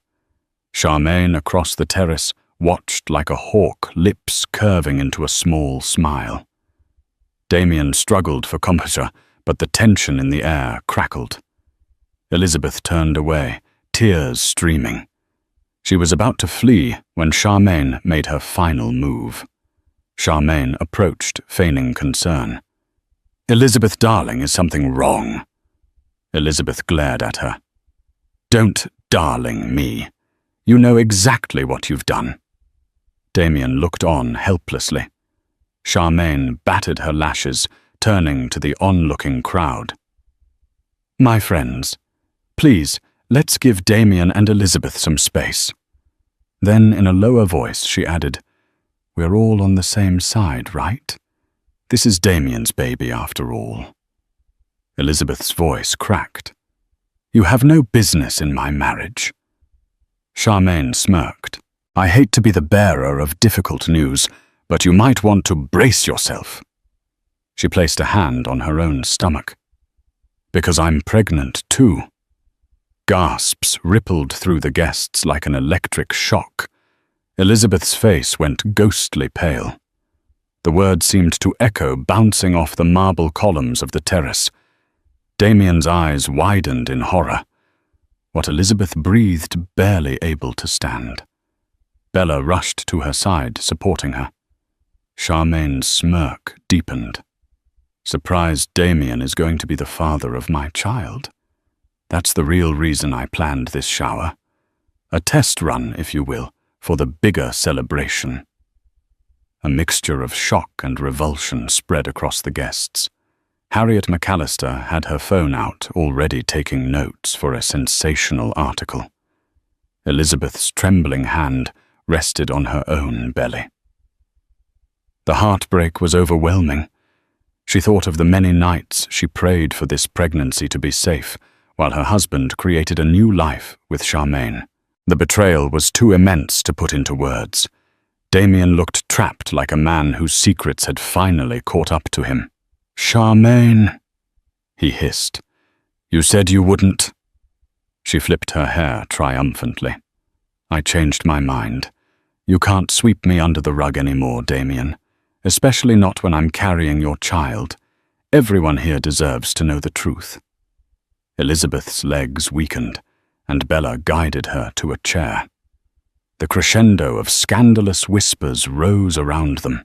Charmaine across the terrace watched like a hawk, lips curving into a small smile. Damien struggled for composure, but the tension in the air crackled. Elizabeth turned away, tears streaming. She was about to flee when Charmaine made her final move. Charmaine approached, feigning concern. "Elizabeth, darling, is something wrong?" Elizabeth glared at her. "Don't darling me. You know exactly what you've done." Damien looked on helplessly. Charmaine batted her lashes, turning to the onlooking crowd. "My friends, please, let's give Damien and Elizabeth some space." Then, in a lower voice, she added, "We're all on the same side, right? This is Damien's baby, after all." Elizabeth's voice cracked. "You have no business in my marriage." Charmaine smirked. "I hate to be the bearer of difficult news, but you might want to brace yourself." She placed a hand on her own stomach. "Because I'm pregnant, too." Gasps rippled through the guests like an electric shock. Elizabeth's face went ghostly pale. The words seemed to echo, bouncing off the marble columns of the terrace. Damien's eyes widened in horror. What Elizabeth breathed, barely able to stand. Bella rushed to her side, supporting her. Charmaine's smirk deepened. "Surprised Damien is going to be the father of my child. That's the real reason I planned this shower. A test run, if you will, for the bigger celebration." A mixture of shock and revulsion spread across the guests. Harriet McAllister had her phone out, already taking notes for a sensational article. Elizabeth's trembling hand rested on her own belly. The heartbreak was overwhelming. She thought of the many nights she prayed for this pregnancy to be safe, while her husband created a new life with Charmaine. The betrayal was too immense to put into words. Damien looked trapped, like a man whose secrets had finally caught up to him. "Charmaine," he hissed. "You said you wouldn't." She flipped her hair triumphantly. "I changed my mind. You can't sweep me under the rug anymore, Damien, especially not when I'm carrying your child. Everyone here deserves to know the truth." Elizabeth's legs weakened, and Bella guided her to a chair. The crescendo of scandalous whispers rose around them.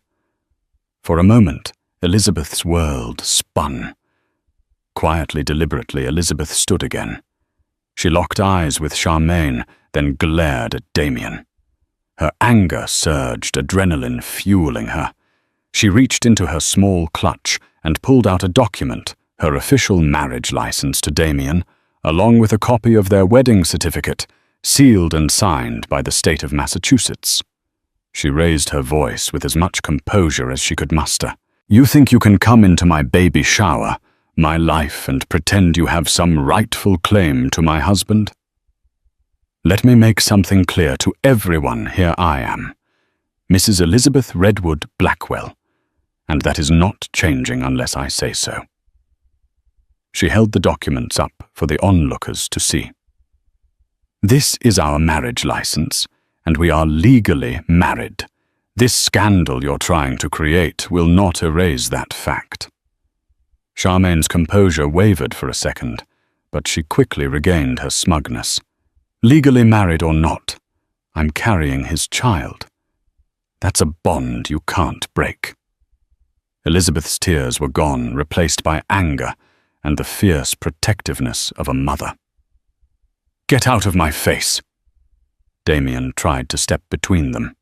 For a moment, Elizabeth's world spun. Quietly, deliberately, Elizabeth stood again. She locked eyes with Charmaine, then glared at Damien. Her anger surged, adrenaline fueling her. She reached into her small clutch and pulled out a document, her official marriage license to Damien, along with a copy of their wedding certificate, sealed and signed by the state of Massachusetts. She raised her voice with as much composure as she could muster. "You think you can come into my baby shower, my life, and pretend you have some rightful claim to my husband? Let me make something clear to everyone. Here I am, Mrs. Elizabeth Redwood Blackwell, and that is not changing unless I say so." She held the documents up for the onlookers to see. "This is our marriage license, and we are legally married. This scandal you're trying to create will not erase that fact." Charmaine's composure wavered for a second, but she quickly regained her smugness. "Legally married or not, I'm carrying his child. That's a bond you can't break." Elizabeth's tears were gone, replaced by anger and the fierce protectiveness of a mother. "Get out of my face!" Damien tried to step between them.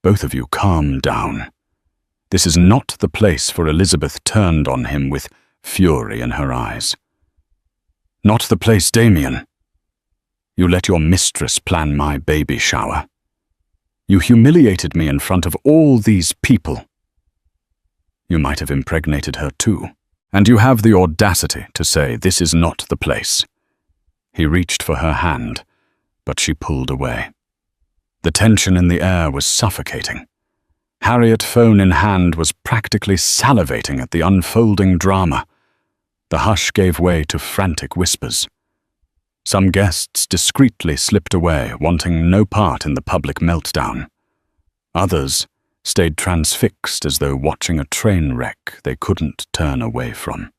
"Both of you calm down. This is not the place for..." Elizabeth turned on him with fury in her eyes. "Not the place, Damien. You let your mistress plan my baby shower. You humiliated me in front of all these people. You might have impregnated her too, and you have the audacity to say this is not the place." He reached for her hand, but she pulled away. The tension in the air was suffocating. Harriet, phone in hand, was practically salivating at the unfolding drama. The hush gave way to frantic whispers. Some guests discreetly slipped away, wanting no part in the public meltdown. Others stayed transfixed as though watching a train wreck they couldn't turn away from.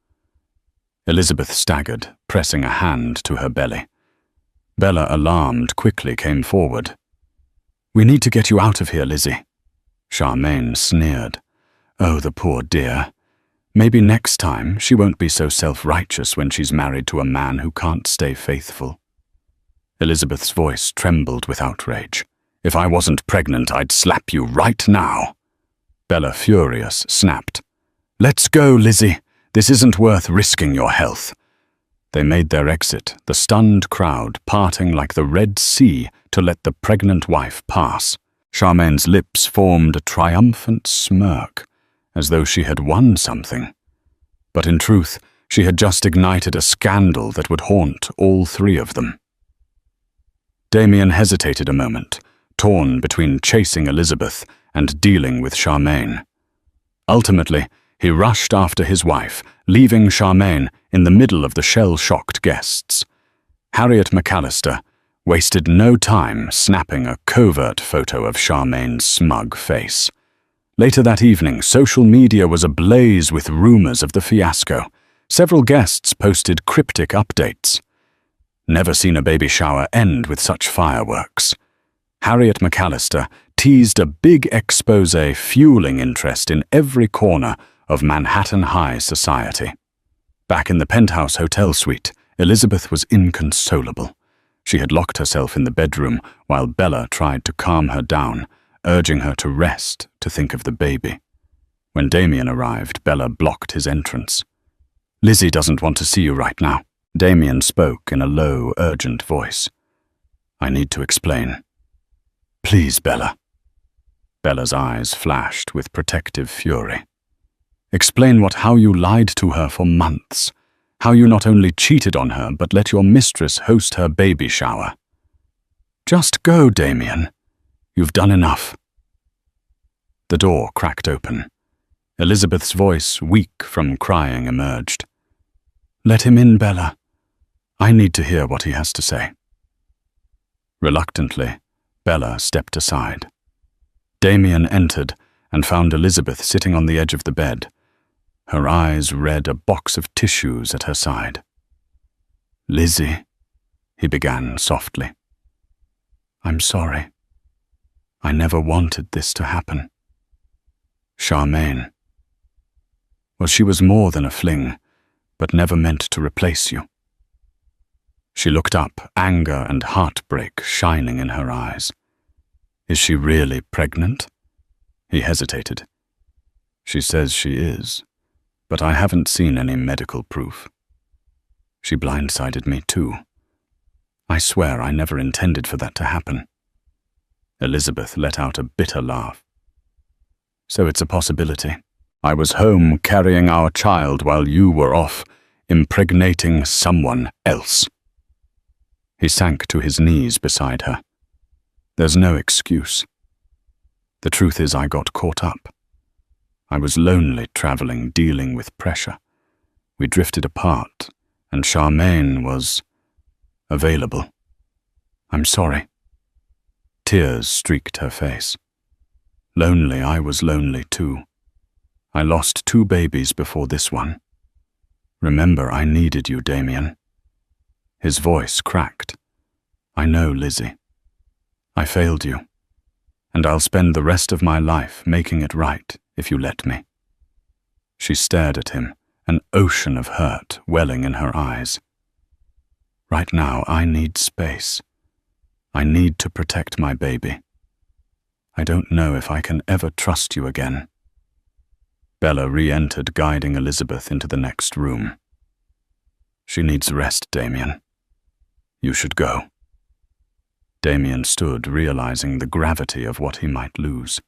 Elizabeth staggered, pressing a hand to her belly. Bella, alarmed, quickly came forward. "We need to get you out of here, Lizzie." Charmaine sneered. "Oh, the poor dear. Maybe next time she won't be so self-righteous when she's married to a man who can't stay faithful." Elizabeth's voice trembled with outrage. "If I wasn't pregnant, I'd slap you right now." Bella, furious, snapped, "Let's go, Lizzie. This isn't worth risking your health." They made their exit, the stunned crowd parting like the Red Sea to let the pregnant wife pass. Charmaine's lips formed a triumphant smirk, as though she had won something. But in truth, she had just ignited a scandal that would haunt all three of them. Damien hesitated a moment, torn between chasing Elizabeth and dealing with Charmaine. Ultimately, he rushed after his wife, leaving Charmaine in the middle of the shell-shocked guests. Harriet McAllister wasted no time snapping a covert photo of Charmaine's smug face. Later that evening, social media was ablaze with rumors of the fiasco. Several guests posted cryptic updates. Never seen a baby shower end with such fireworks. Harriet McAllister teased a big expose fueling interest in every corner of Manhattan High society. Back in the penthouse hotel suite, Elizabeth was inconsolable. She had locked herself in the bedroom while Bella tried to calm her down, urging her to rest, to think of the baby. When Damien arrived, Bella blocked his entrance. "Lizzie doesn't want to see you right now." Damien spoke in a low, urgent voice. "I need to explain. Please, Bella." Bella's eyes flashed with protective fury. "Explain how you lied to her for months, how you not only cheated on her but let your mistress host her baby shower." "Just go, Damien. You've done enough." The door cracked open. Elizabeth's voice, weak from crying, emerged. "Let him in, Bella. I need to hear what he has to say." Reluctantly, Bella stepped aside. Damien entered and found Elizabeth sitting on the edge of the bed. Her eyes read a box of tissues at her side. "Lizzie," he began softly. "I'm sorry. I never wanted this to happen." "Charmaine. Well, she was more than a fling, but never meant to replace you." She looked up, anger and heartbreak shining in her eyes. "Is she really pregnant?" He hesitated. "She says she is, but I haven't seen any medical proof. She blindsided me too. I swear I never intended for that to happen." Elizabeth let out a bitter laugh. "So it's a possibility. I was home carrying our child while you were off, impregnating someone else." He sank to his knees beside her. "There's no excuse. The truth is I got caught up. I was lonely traveling, dealing with pressure. We drifted apart, and Charmaine was available. I'm sorry." Tears streaked her face. "Lonely, I was lonely too. I lost 2 babies before this one. Remember, I needed you, Damien." His voice cracked. "I know, Lizzie. I failed you, and I'll spend the rest of my life making it right if you let me." She stared at him, an ocean of hurt welling in her eyes. "Right now, I need space. I need to protect my baby. I don't know if I can ever trust you again." Bella re-entered, guiding Elizabeth into the next room. "She needs rest, Damien. You should go." Damien stood, realizing the gravity of what he might lose.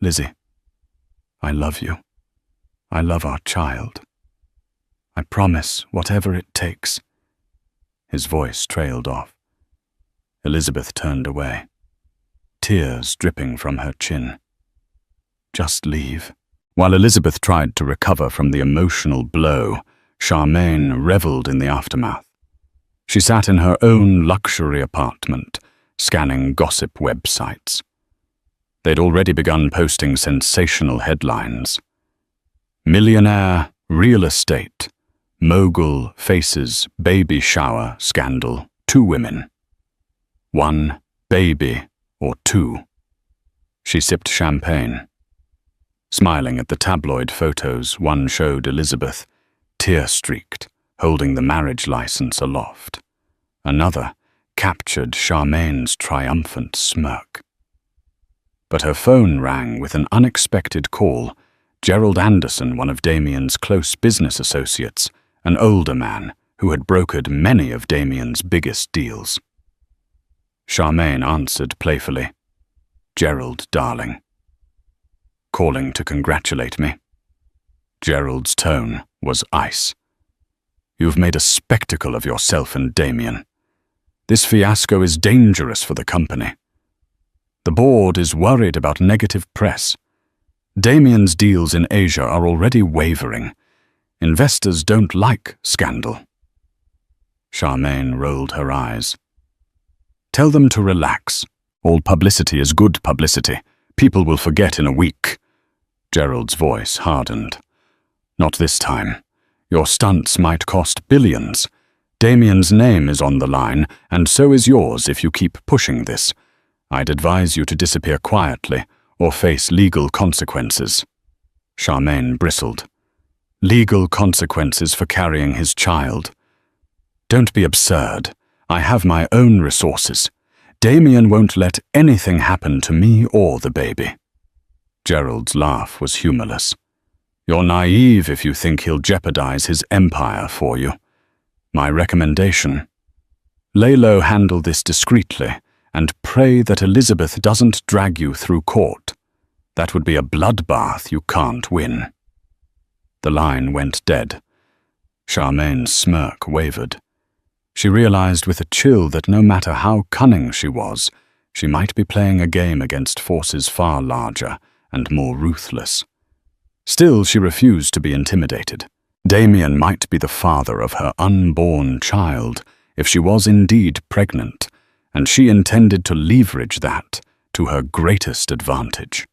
"Lizzie, I love you. I love our child. I promise, whatever it takes." His voice trailed off. Elizabeth turned away, tears dripping from her chin. "Just leave." While Elizabeth tried to recover from the emotional blow, Charmaine reveled in the aftermath. She sat in her own luxury apartment, scanning gossip websites. They'd already begun posting sensational headlines. "Millionaire, real estate, mogul faces baby shower scandal, 2 women. 1 baby or 2. She sipped champagne. Smiling at the tabloid photos, one showed Elizabeth, tear-streaked, holding the marriage license aloft. Another captured Charmaine's triumphant smirk. But her phone rang with an unexpected call. Gerald Anderson, one of Damien's close business associates, an older man who had brokered many of Damien's biggest deals. Charmaine answered playfully. "Gerald, darling." "Calling to congratulate me?" Gerald's tone was ice. "You've made a spectacle of yourself and Damien. This fiasco is dangerous for the company. The board is worried about negative press. Damien's deals in Asia are already wavering. Investors don't like scandal." Charmaine rolled her eyes. "Tell them to relax. All publicity is good publicity. People will forget in a week." Gerald's voice hardened. "Not this time. Your stunts might cost billions. Damien's name is on the line, and so is yours if you keep pushing this. I'd advise you to disappear quietly or face legal consequences." Charmaine bristled. "Legal consequences for carrying his child? Don't be absurd. I have my own resources. Damien won't let anything happen to me or the baby." Gerald's laugh was humorless. "You're naive if you think he'll jeopardize his empire for you. My recommendation: lay low, handle this discreetly, and pray that Elizabeth doesn't drag you through court. That would be a bloodbath you can't win." The line went dead. Charmaine's smirk wavered. She realized with a chill that no matter how cunning she was, she might be playing a game against forces far larger and more ruthless. Still, she refused to be intimidated. Damien might be the father of her unborn child if she was indeed pregnant, and she intended to leverage that to her greatest advantage.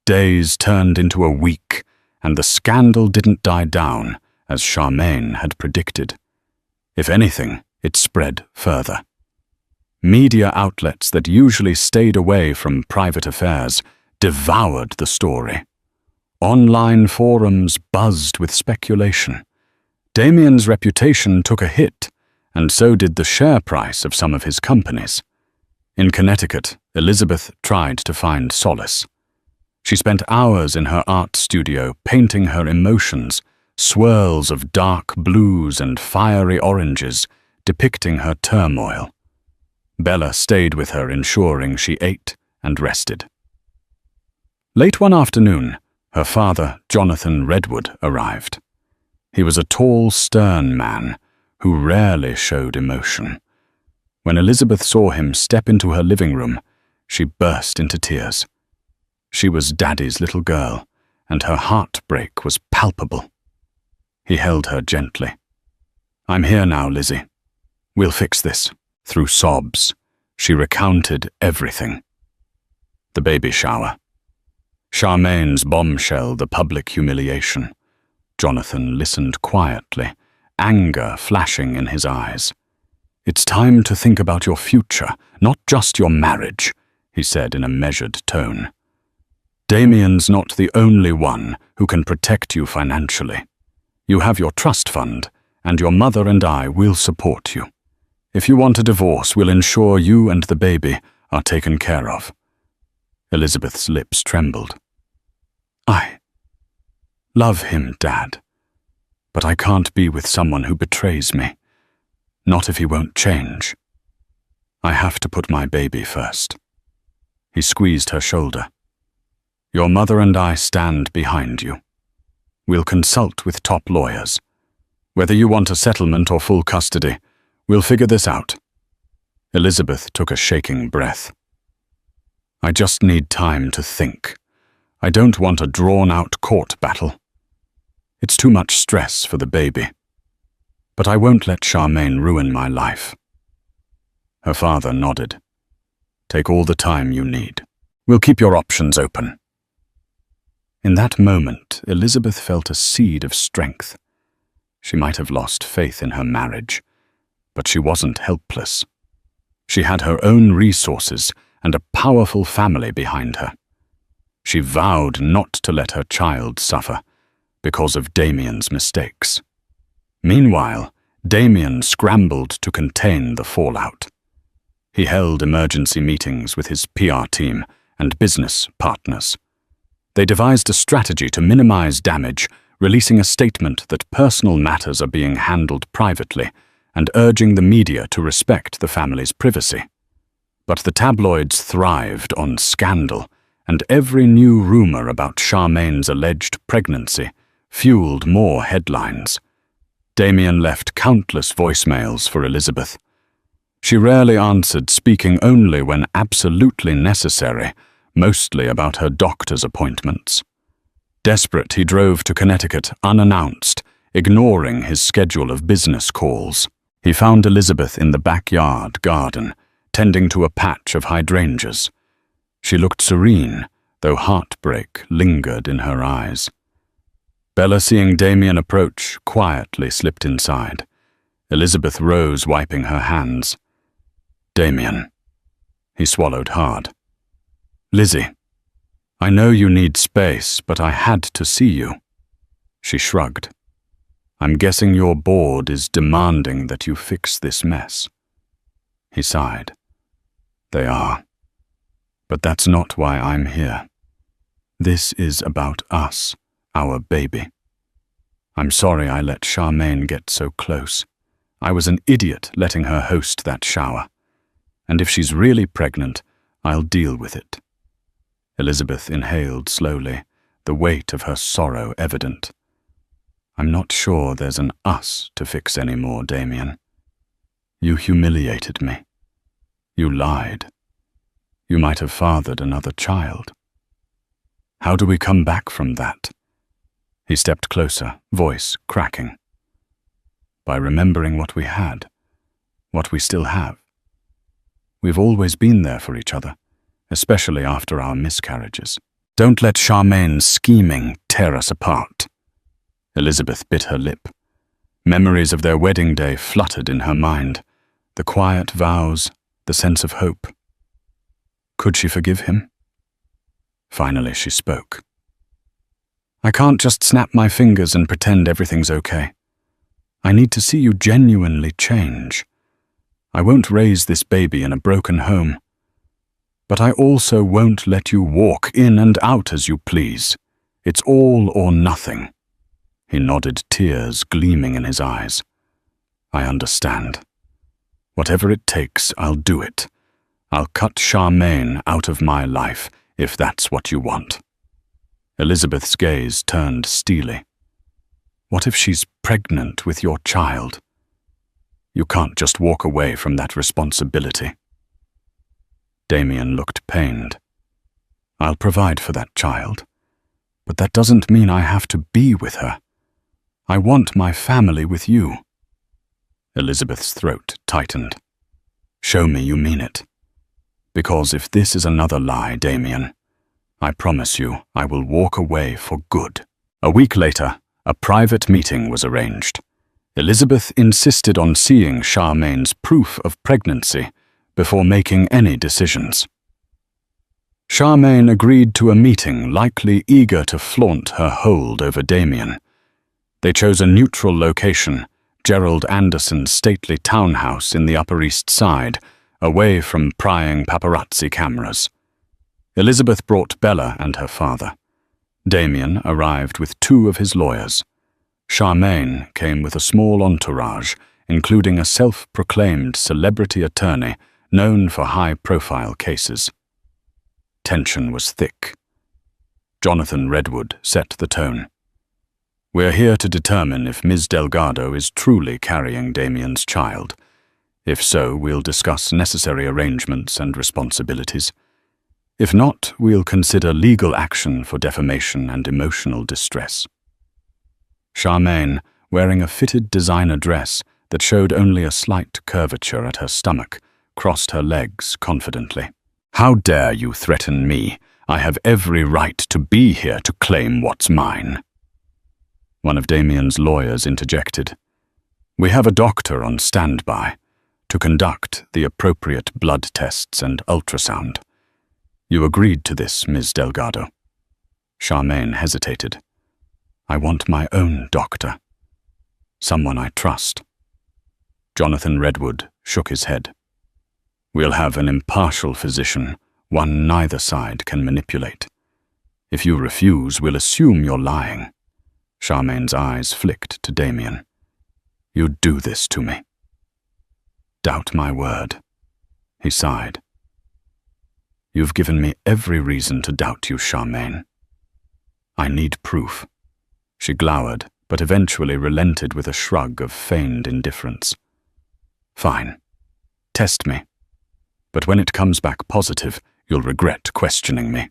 Days turned into a week, and the scandal didn't die down, as Charmaine had predicted. If anything, it spread further. Media outlets that usually stayed away from private affairs devoured the story. Online forums buzzed with speculation. Damien's reputation took a hit, and so did the share price of some of his companies. In Connecticut, Elizabeth tried to find solace. She spent hours in her art studio painting her emotions, swirls of dark blues and fiery oranges depicting her turmoil. Bella stayed with her, ensuring she ate and rested. Late one afternoon, her father, Jonathan Redwood, arrived. He was a tall, stern man who rarely showed emotion. When Elizabeth saw him step into her living room, she burst into tears. She was Daddy's little girl, and her heartbreak was palpable. He held her gently. "I'm here now, Lizzie. We'll fix this." Through sobs, she recounted everything. The baby shower. Charmaine's bombshell, the public humiliation. Jonathan listened quietly, anger flashing in his eyes. "It's time to think about your future, not just your marriage," he said in a measured tone. "Damien's not the only one who can protect you financially. You have your trust fund, and your mother and I will support you. If you want a divorce, we'll ensure you and the baby are taken care of." Elizabeth's lips trembled. "I love him, Dad, but I can't be with someone who betrays me. Not if he won't change. I have to put my baby first." He squeezed her shoulder. "Your mother and I stand behind you. We'll consult with top lawyers. Whether you want a settlement or full custody, we'll figure this out." Elizabeth took a shaking breath. "I just need time to think. I don't want a drawn-out court battle. It's too much stress for the baby. But I won't let Charmaine ruin my life." Her father nodded. "Take all the time you need. We'll keep your options open." In that moment, Elizabeth felt a seed of strength. She might have lost faith in her marriage, but she wasn't helpless. She had her own resources and a powerful family behind her. She vowed not to let her child suffer because of Damien's mistakes. Meanwhile, Damien scrambled to contain the fallout. He held emergency meetings with his PR team and business partners. They devised a strategy to minimize damage, releasing a statement that personal matters are being handled privately and urging the media to respect the family's privacy. But the tabloids thrived on scandal, and every new rumor about Charmaine's alleged pregnancy fueled more headlines. Damien left countless voicemails for Elizabeth. She rarely answered, speaking only when absolutely necessary, mostly about her doctor's appointments. Desperate, he drove to Connecticut unannounced, ignoring his schedule of business calls. He found Elizabeth in the backyard garden, tending to a patch of hydrangeas. She looked serene, though heartbreak lingered in her eyes. Bella, seeing Damien approach, quietly slipped inside. Elizabeth rose, wiping her hands. "Damien." He swallowed hard. "Lizzie, I know you need space, but I had to see you." She shrugged. "I'm guessing your board is demanding that you fix this mess." He sighed. "They are. But that's not why I'm here. This is about us, our baby. I'm sorry I let Charmaine get so close. I was an idiot letting her host that shower. And if she's really pregnant, I'll deal with it." Elizabeth inhaled slowly, the weight of her sorrow evident. "I'm not sure there's an us to fix anymore, Damien. You humiliated me. You lied. You might have fathered another child. How do we come back from that?" He stepped closer, voice cracking. "By remembering what we had, what we still have. We've always been there for each other, especially after our miscarriages. Don't let Charmaine's scheming tear us apart." Elizabeth bit her lip. Memories of their wedding day fluttered in her mind, the quiet vows, the sense of hope. Could she forgive him? Finally she spoke. "I can't just snap my fingers and pretend everything's okay. I need to see you genuinely change. I won't raise this baby in a broken home. But I also won't let you walk in and out as you please. It's all or nothing." He nodded, tears gleaming in his eyes. "I understand. Whatever it takes, I'll do it. I'll cut Charmaine out of my life, if that's what you want." Elizabeth's gaze turned steely. "What if she's pregnant with your child? You can't just walk away from that responsibility." Damien looked pained. "I'll provide for that child, but that doesn't mean I have to be with her. I want my family with you." Elizabeth's throat tightened. "Show me you mean it. Because if this is another lie, Damien, I promise you I will walk away for good." A week later, a private meeting was arranged. Elizabeth insisted on seeing Charmaine's proof of pregnancy before making any decisions. Charmaine agreed to a meeting, likely eager to flaunt her hold over Damien. They chose a neutral location, Gerald Anderson's stately townhouse in the Upper East Side, away from prying paparazzi cameras. Elizabeth brought Bella and her father. Damien arrived with 2 of his lawyers. Charmaine came with a small entourage, including a self-proclaimed celebrity attorney known for high-profile cases. Tension was thick. Jonathan Redwood set the tone. "We're here to determine if Ms. Delgado is truly carrying Damien's child. If so, we'll discuss necessary arrangements and responsibilities. If not, we'll consider legal action for defamation and emotional distress." Charmaine, wearing a fitted designer dress that showed only a slight curvature at her stomach, crossed her legs confidently. "How dare you threaten me? I have every right to be here to claim what's mine." One of Damien's lawyers interjected. "We have a doctor on standby to conduct the appropriate blood tests and ultrasound. You agreed to this, Ms. Delgado." Charmaine hesitated. "I want my own doctor. Someone I trust." Jonathan Redwood shook his head. "We'll have an impartial physician, one neither side can manipulate. If you refuse, we'll assume you're lying. Charmaine's eyes flicked to Damien. You'd do this to me. Doubt my word. He sighed. You've given me every reason to doubt you, Charmaine. I need proof. She glowered, but eventually relented with a shrug of feigned indifference. Fine. Test me. But when it comes back positive, you'll regret questioning me.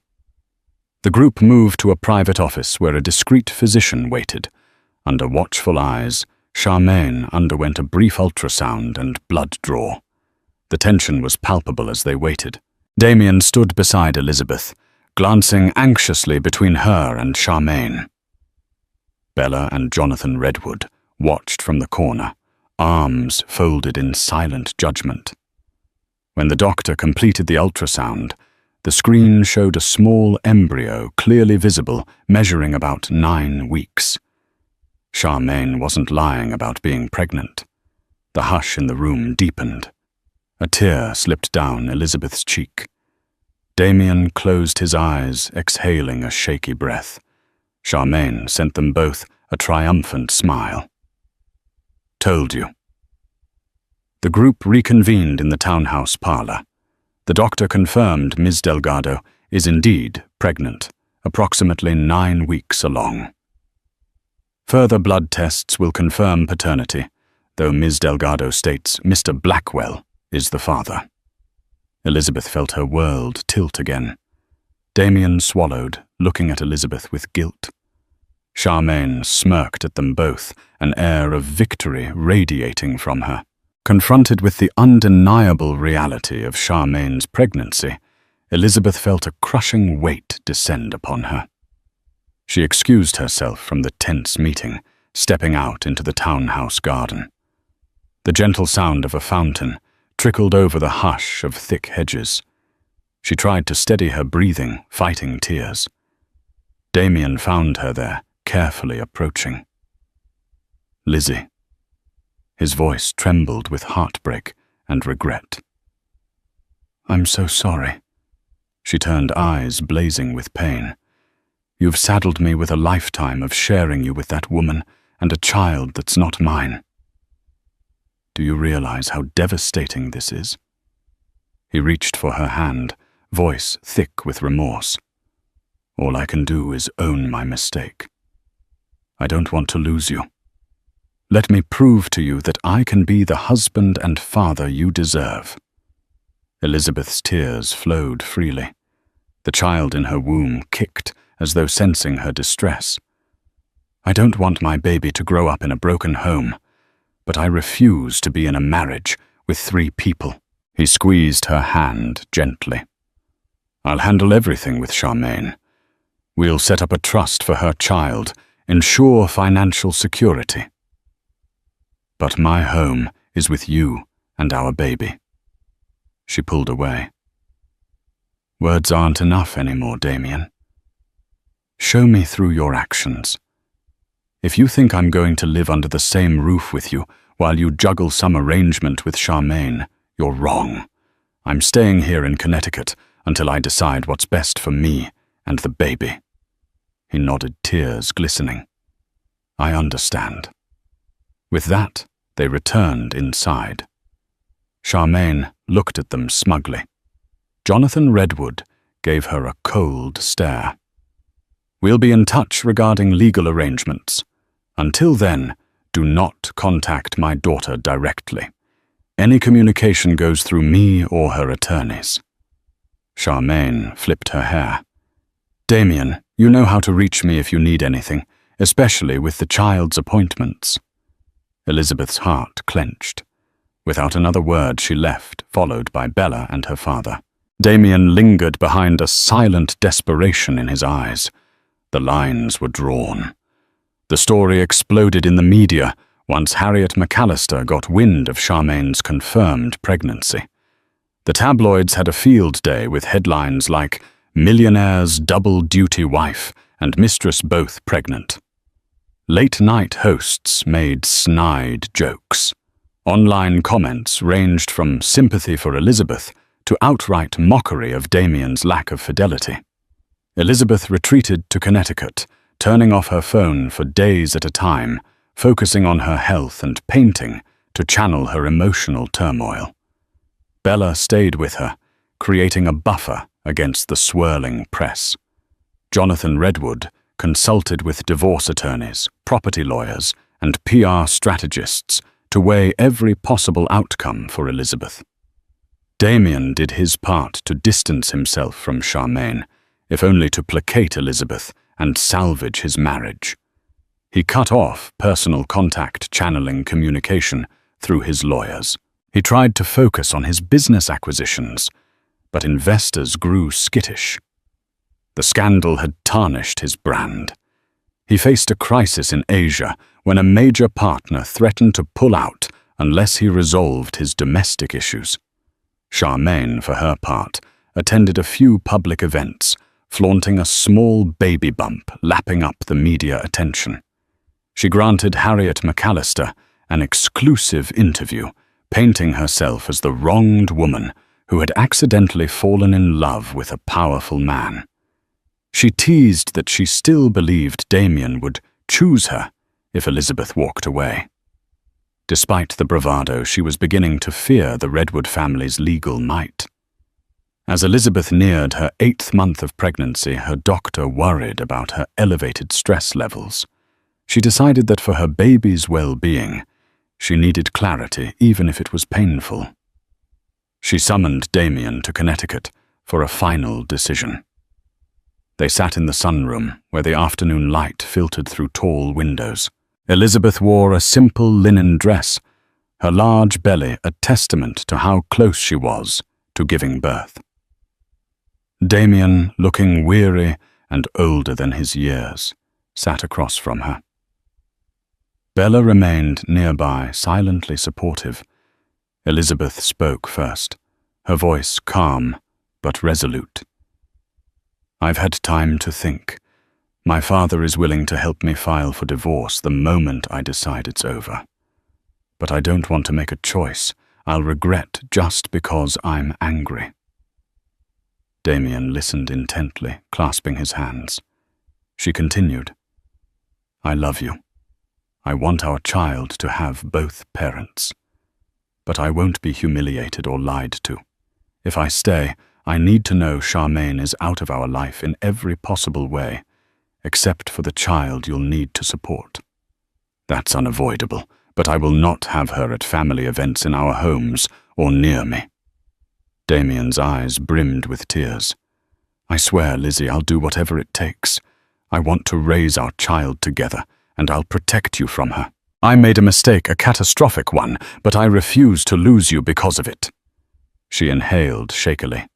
The group moved to a private office where a discreet physician waited. Under watchful eyes, Charmaine underwent a brief ultrasound and blood draw. The tension was palpable as they waited. Damien stood beside Elizabeth, glancing anxiously between her and Charmaine. Bella and Jonathan Redwood watched from the corner, arms folded in silent judgment. When the doctor completed the ultrasound, the screen showed a small embryo clearly visible, measuring about 9 weeks. Charmaine wasn't lying about being pregnant. The hush in the room deepened. A tear slipped down Elizabeth's cheek. Damien closed his eyes, exhaling a shaky breath. Charmaine sent them both a triumphant smile. Told you. The group reconvened in the townhouse parlor. The doctor confirmed Ms. Delgado is indeed pregnant, approximately 9 weeks along. Further blood tests will confirm paternity, though Ms. Delgado states Mr. Blackwell is the father. Elizabeth felt her world tilt again. Damien swallowed, looking at Elizabeth with guilt. Charmaine smirked at them both, an air of victory radiating from her. Confronted with the undeniable reality of Charmaine's pregnancy, Elizabeth felt a crushing weight descend upon her. She excused herself from the tense meeting, stepping out into the townhouse garden. The gentle sound of a fountain trickled over the hush of thick hedges. She tried to steady her breathing, fighting tears. Damien found her there, carefully approaching. Lizzie. His voice trembled with heartbreak and regret. I'm so sorry. She turned eyes blazing with pain. You've saddled me with a lifetime of sharing you with that woman and a child that's not mine. Do you realize how devastating this is? He reached for her hand, voice thick with remorse. All I can do is own my mistake. I don't want to lose you. Let me prove to you that I can be the husband and father you deserve. Elizabeth's tears flowed freely. The child in her womb kicked as though sensing her distress. I don't want my baby to grow up in a broken home, but I refuse to be in a marriage with 3 people. He squeezed her hand gently. I'll handle everything with Charmaine. We'll set up a trust for her child, ensure financial security. But my home is with you and our baby. She pulled away. Words aren't enough anymore, Damien. Show me through your actions. If you think I'm going to live under the same roof with you while you juggle some arrangement with Charmaine, you're wrong. I'm staying here in Connecticut until I decide what's best for me and the baby. He nodded, tears glistening. I understand. With that, they returned inside. Charmaine looked at them smugly. Jonathan Redwood gave her a cold stare. We'll be in touch regarding legal arrangements. Until then, do not contact my daughter directly. Any communication goes through me or her attorneys. Charmaine flipped her hair. Damien, you know how to reach me if you need anything, especially with the child's appointments. Elizabeth's heart clenched. Without another word, she left, followed by Bella and her father. Damien lingered behind a silent desperation in his eyes. The lines were drawn. The story exploded in the media once Harriet McAllister got wind of Charmaine's confirmed pregnancy. The tabloids had a field day with headlines like Millionaire's double-duty wife and Mistress both pregnant. Late-night hosts made snide jokes. Online comments ranged from sympathy for Elizabeth to outright mockery of Damien's lack of fidelity. Elizabeth retreated to Connecticut, turning off her phone for days at a time, focusing on her health and painting to channel her emotional turmoil. Bella stayed with her, creating a buffer against the swirling press. Jonathan Redwood consulted with divorce attorneys, property lawyers, and PR strategists to weigh every possible outcome for Elizabeth. Damien did his part to distance himself from Charmaine, if only to placate Elizabeth and salvage his marriage. He cut off personal contact channeling communication through his lawyers. He tried to focus on his business acquisitions, but investors grew skittish. The scandal had tarnished his brand. He faced a crisis in Asia when a major partner threatened to pull out unless he resolved his domestic issues. Charmaine, for her part, attended a few public events, flaunting a small baby bump lapping up the media attention. She granted Harriet McAllister an exclusive interview, painting herself as the wronged woman who had accidentally fallen in love with a powerful man. She teased that she still believed Damien would choose her if Elizabeth walked away. Despite the bravado, she was beginning to fear the Redwood family's legal might. As Elizabeth neared her 8th month of pregnancy, her doctor worried about her elevated stress levels. She decided that for her baby's well-being, she needed clarity even if it was painful. She summoned Damien to Connecticut for a final decision. They sat in the sunroom, where the afternoon light filtered through tall windows. Elizabeth wore a simple linen dress, her large belly a testament to how close she was to giving birth. Damien, looking weary and older than his years, sat across from her. Bella remained nearby, silently supportive. Elizabeth spoke first, her voice calm but resolute. "I've had time to think. My father is willing to help me file for divorce the moment I decide it's over. But I don't want to make a choice I'll regret just because I'm angry." Damien listened intently, clasping his hands. She continued, "I love you. I want our child to have both parents. But I won't be humiliated or lied to. If I stay, I need to know Charmaine is out of our life in every possible way, except for the child you'll need to support. That's unavoidable, but I will not have her at family events in our homes or near me." Damien's eyes brimmed with tears. "I swear, Lizzie, I'll do whatever it takes. I want to raise our child together, and I'll protect you from her. I made a mistake, a catastrophic one, but I refuse to lose you because of it." She inhaled shakily.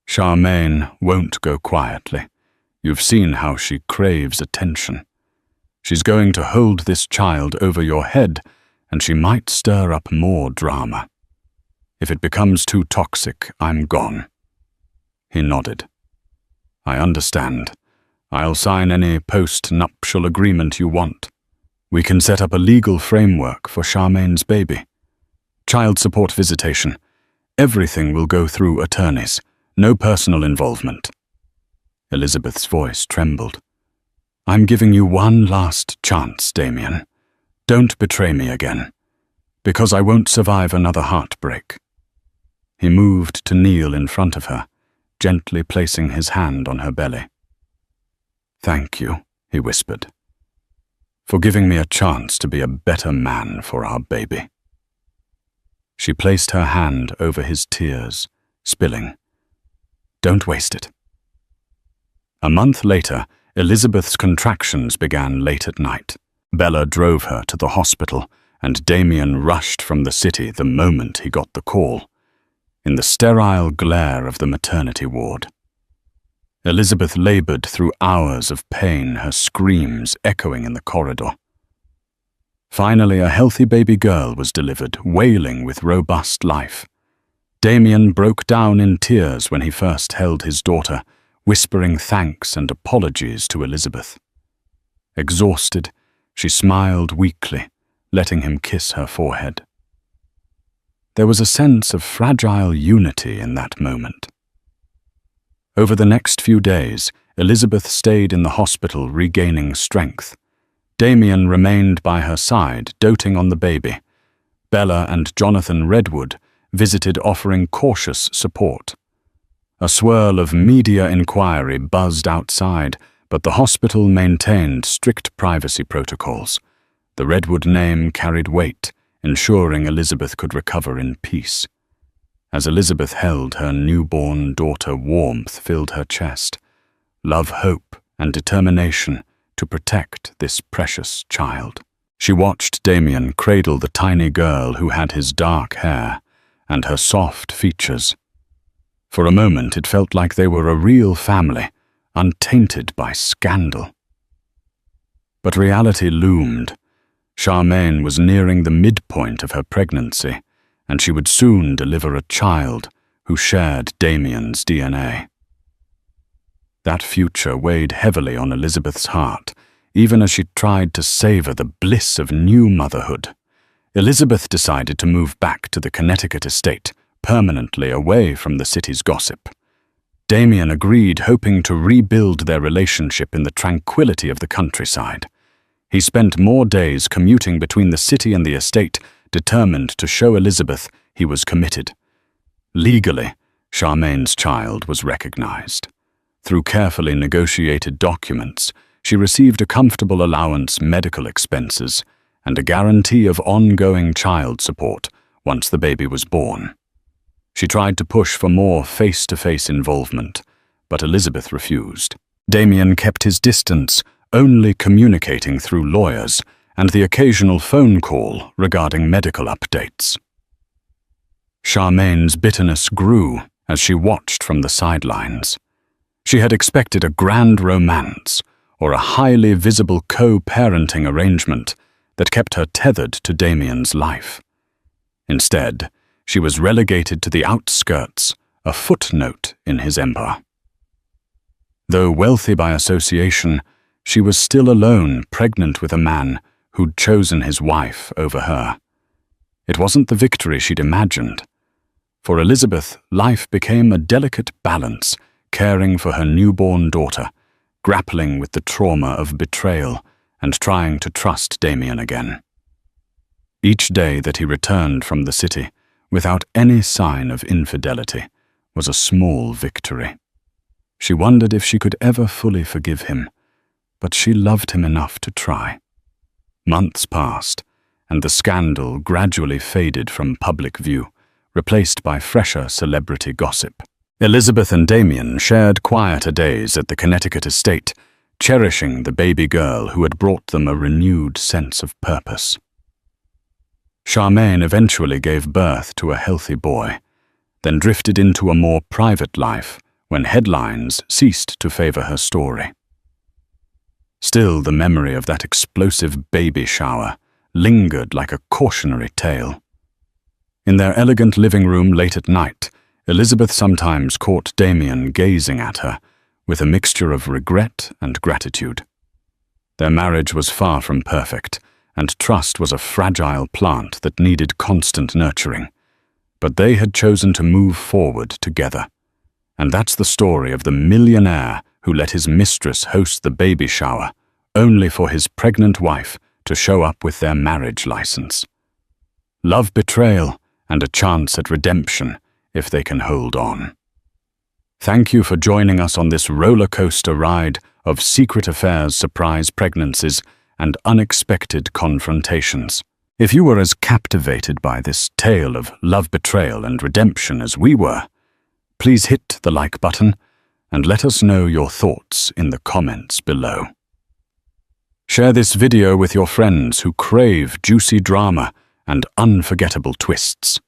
"Charmaine won't go quietly. You've seen how she craves attention. She's going to hold this child over your head, and she might stir up more drama. If it becomes too toxic, I'm gone." He nodded. "I understand. I'll sign any post-nuptial agreement you want. We can set up a legal framework for Charmaine's baby. Child support visitation. Everything will go through attorneys. No personal involvement." Elizabeth's voice trembled. "I'm giving you one last chance, Damien. Don't betray me again, because I won't survive another heartbreak." He moved to kneel in front of her, gently placing his hand on her belly. "Thank you," he whispered, "for giving me a chance to be a better man for our baby." She placed her hand over his tears, spilling. "Don't waste it." A month later, Elizabeth's contractions began late at night. Bella drove her to the hospital, and Damien rushed from the city the moment he got the call, in the sterile glare of the maternity ward. Elizabeth labored through hours of pain, her screams echoing in the corridor. Finally, a healthy baby girl was delivered, wailing with robust life. Damien broke down in tears when he first held his daughter, whispering thanks and apologies to Elizabeth. Exhausted, she smiled weakly, letting him kiss her forehead. There was a sense of fragile unity in that moment. Over the next few days, Elizabeth stayed in the hospital regaining strength. Damien remained by her side, doting on the baby. Bella and Jonathan Redwood visited, offering cautious support. A swirl of media inquiry buzzed outside, but the hospital maintained strict privacy protocols. The Redwood name carried weight, ensuring Elizabeth could recover in peace. As Elizabeth held her newborn daughter, warmth filled her chest. Love, hope, and determination to protect this precious child. She watched Damien cradle the tiny girl who had his dark hair and her soft features. For a moment it felt like they were a real family, untainted by scandal. But reality loomed. Charmaine was nearing the midpoint of her pregnancy, and she would soon deliver a child who shared Damien's DNA. That future weighed heavily on Elizabeth's heart, even as she tried to savor the bliss of new motherhood. Elizabeth decided to move back to the Connecticut estate, permanently away from the city's gossip. Damien agreed, hoping to rebuild their relationship in the tranquility of the countryside. He spent more days commuting between the city and the estate, determined to show Elizabeth he was committed. Legally, Charmaine's child was recognized. Through carefully negotiated documents, she received a comfortable allowance, medical expenses, and a guarantee of ongoing child support once the baby was born. She tried to push for more face-to-face involvement, but Elizabeth refused. Damien kept his distance, only communicating through lawyers and the occasional phone call regarding medical updates. Charmaine's bitterness grew as she watched from the sidelines. She had expected a grand romance or a highly visible co-parenting arrangement that kept her tethered to Damien's life. Instead, she was relegated to the outskirts, a footnote in his empire. Though wealthy by association, she was still alone, pregnant with a man who'd chosen his wife over her. It wasn't the victory she'd imagined. For Elizabeth, life became a delicate balance, caring for her newborn daughter, grappling with the trauma of betrayal, and trying to trust Damien again. Each day that he returned from the city, without any sign of infidelity, was a small victory. She wondered if she could ever fully forgive him, but she loved him enough to try. Months passed, and the scandal gradually faded from public view, replaced by fresher celebrity gossip. Elizabeth and Damien shared quieter days at the Connecticut estate, cherishing the baby girl who had brought them a renewed sense of purpose. Charmaine eventually gave birth to a healthy boy, then drifted into a more private life when headlines ceased to favor her story. Still, the memory of that explosive baby shower lingered like a cautionary tale. In their elegant living room late at night, Elizabeth sometimes caught Damien gazing at her with a mixture of regret and gratitude. Their marriage was far from perfect, and trust was a fragile plant that needed constant nurturing. But they had chosen to move forward together. And that's the story of the millionaire who let his mistress host the baby shower, only for his pregnant wife to show up with their marriage license. Love, betrayal, and a chance at redemption if they can hold on. Thank you for joining us on this roller coaster ride of secret affairs, surprise pregnancies, and unexpected confrontations. If you were as captivated by this tale of love, betrayal, and redemption as we were, please hit the like button and let us know your thoughts in the comments below. Share this video with your friends who crave juicy drama and unforgettable twists.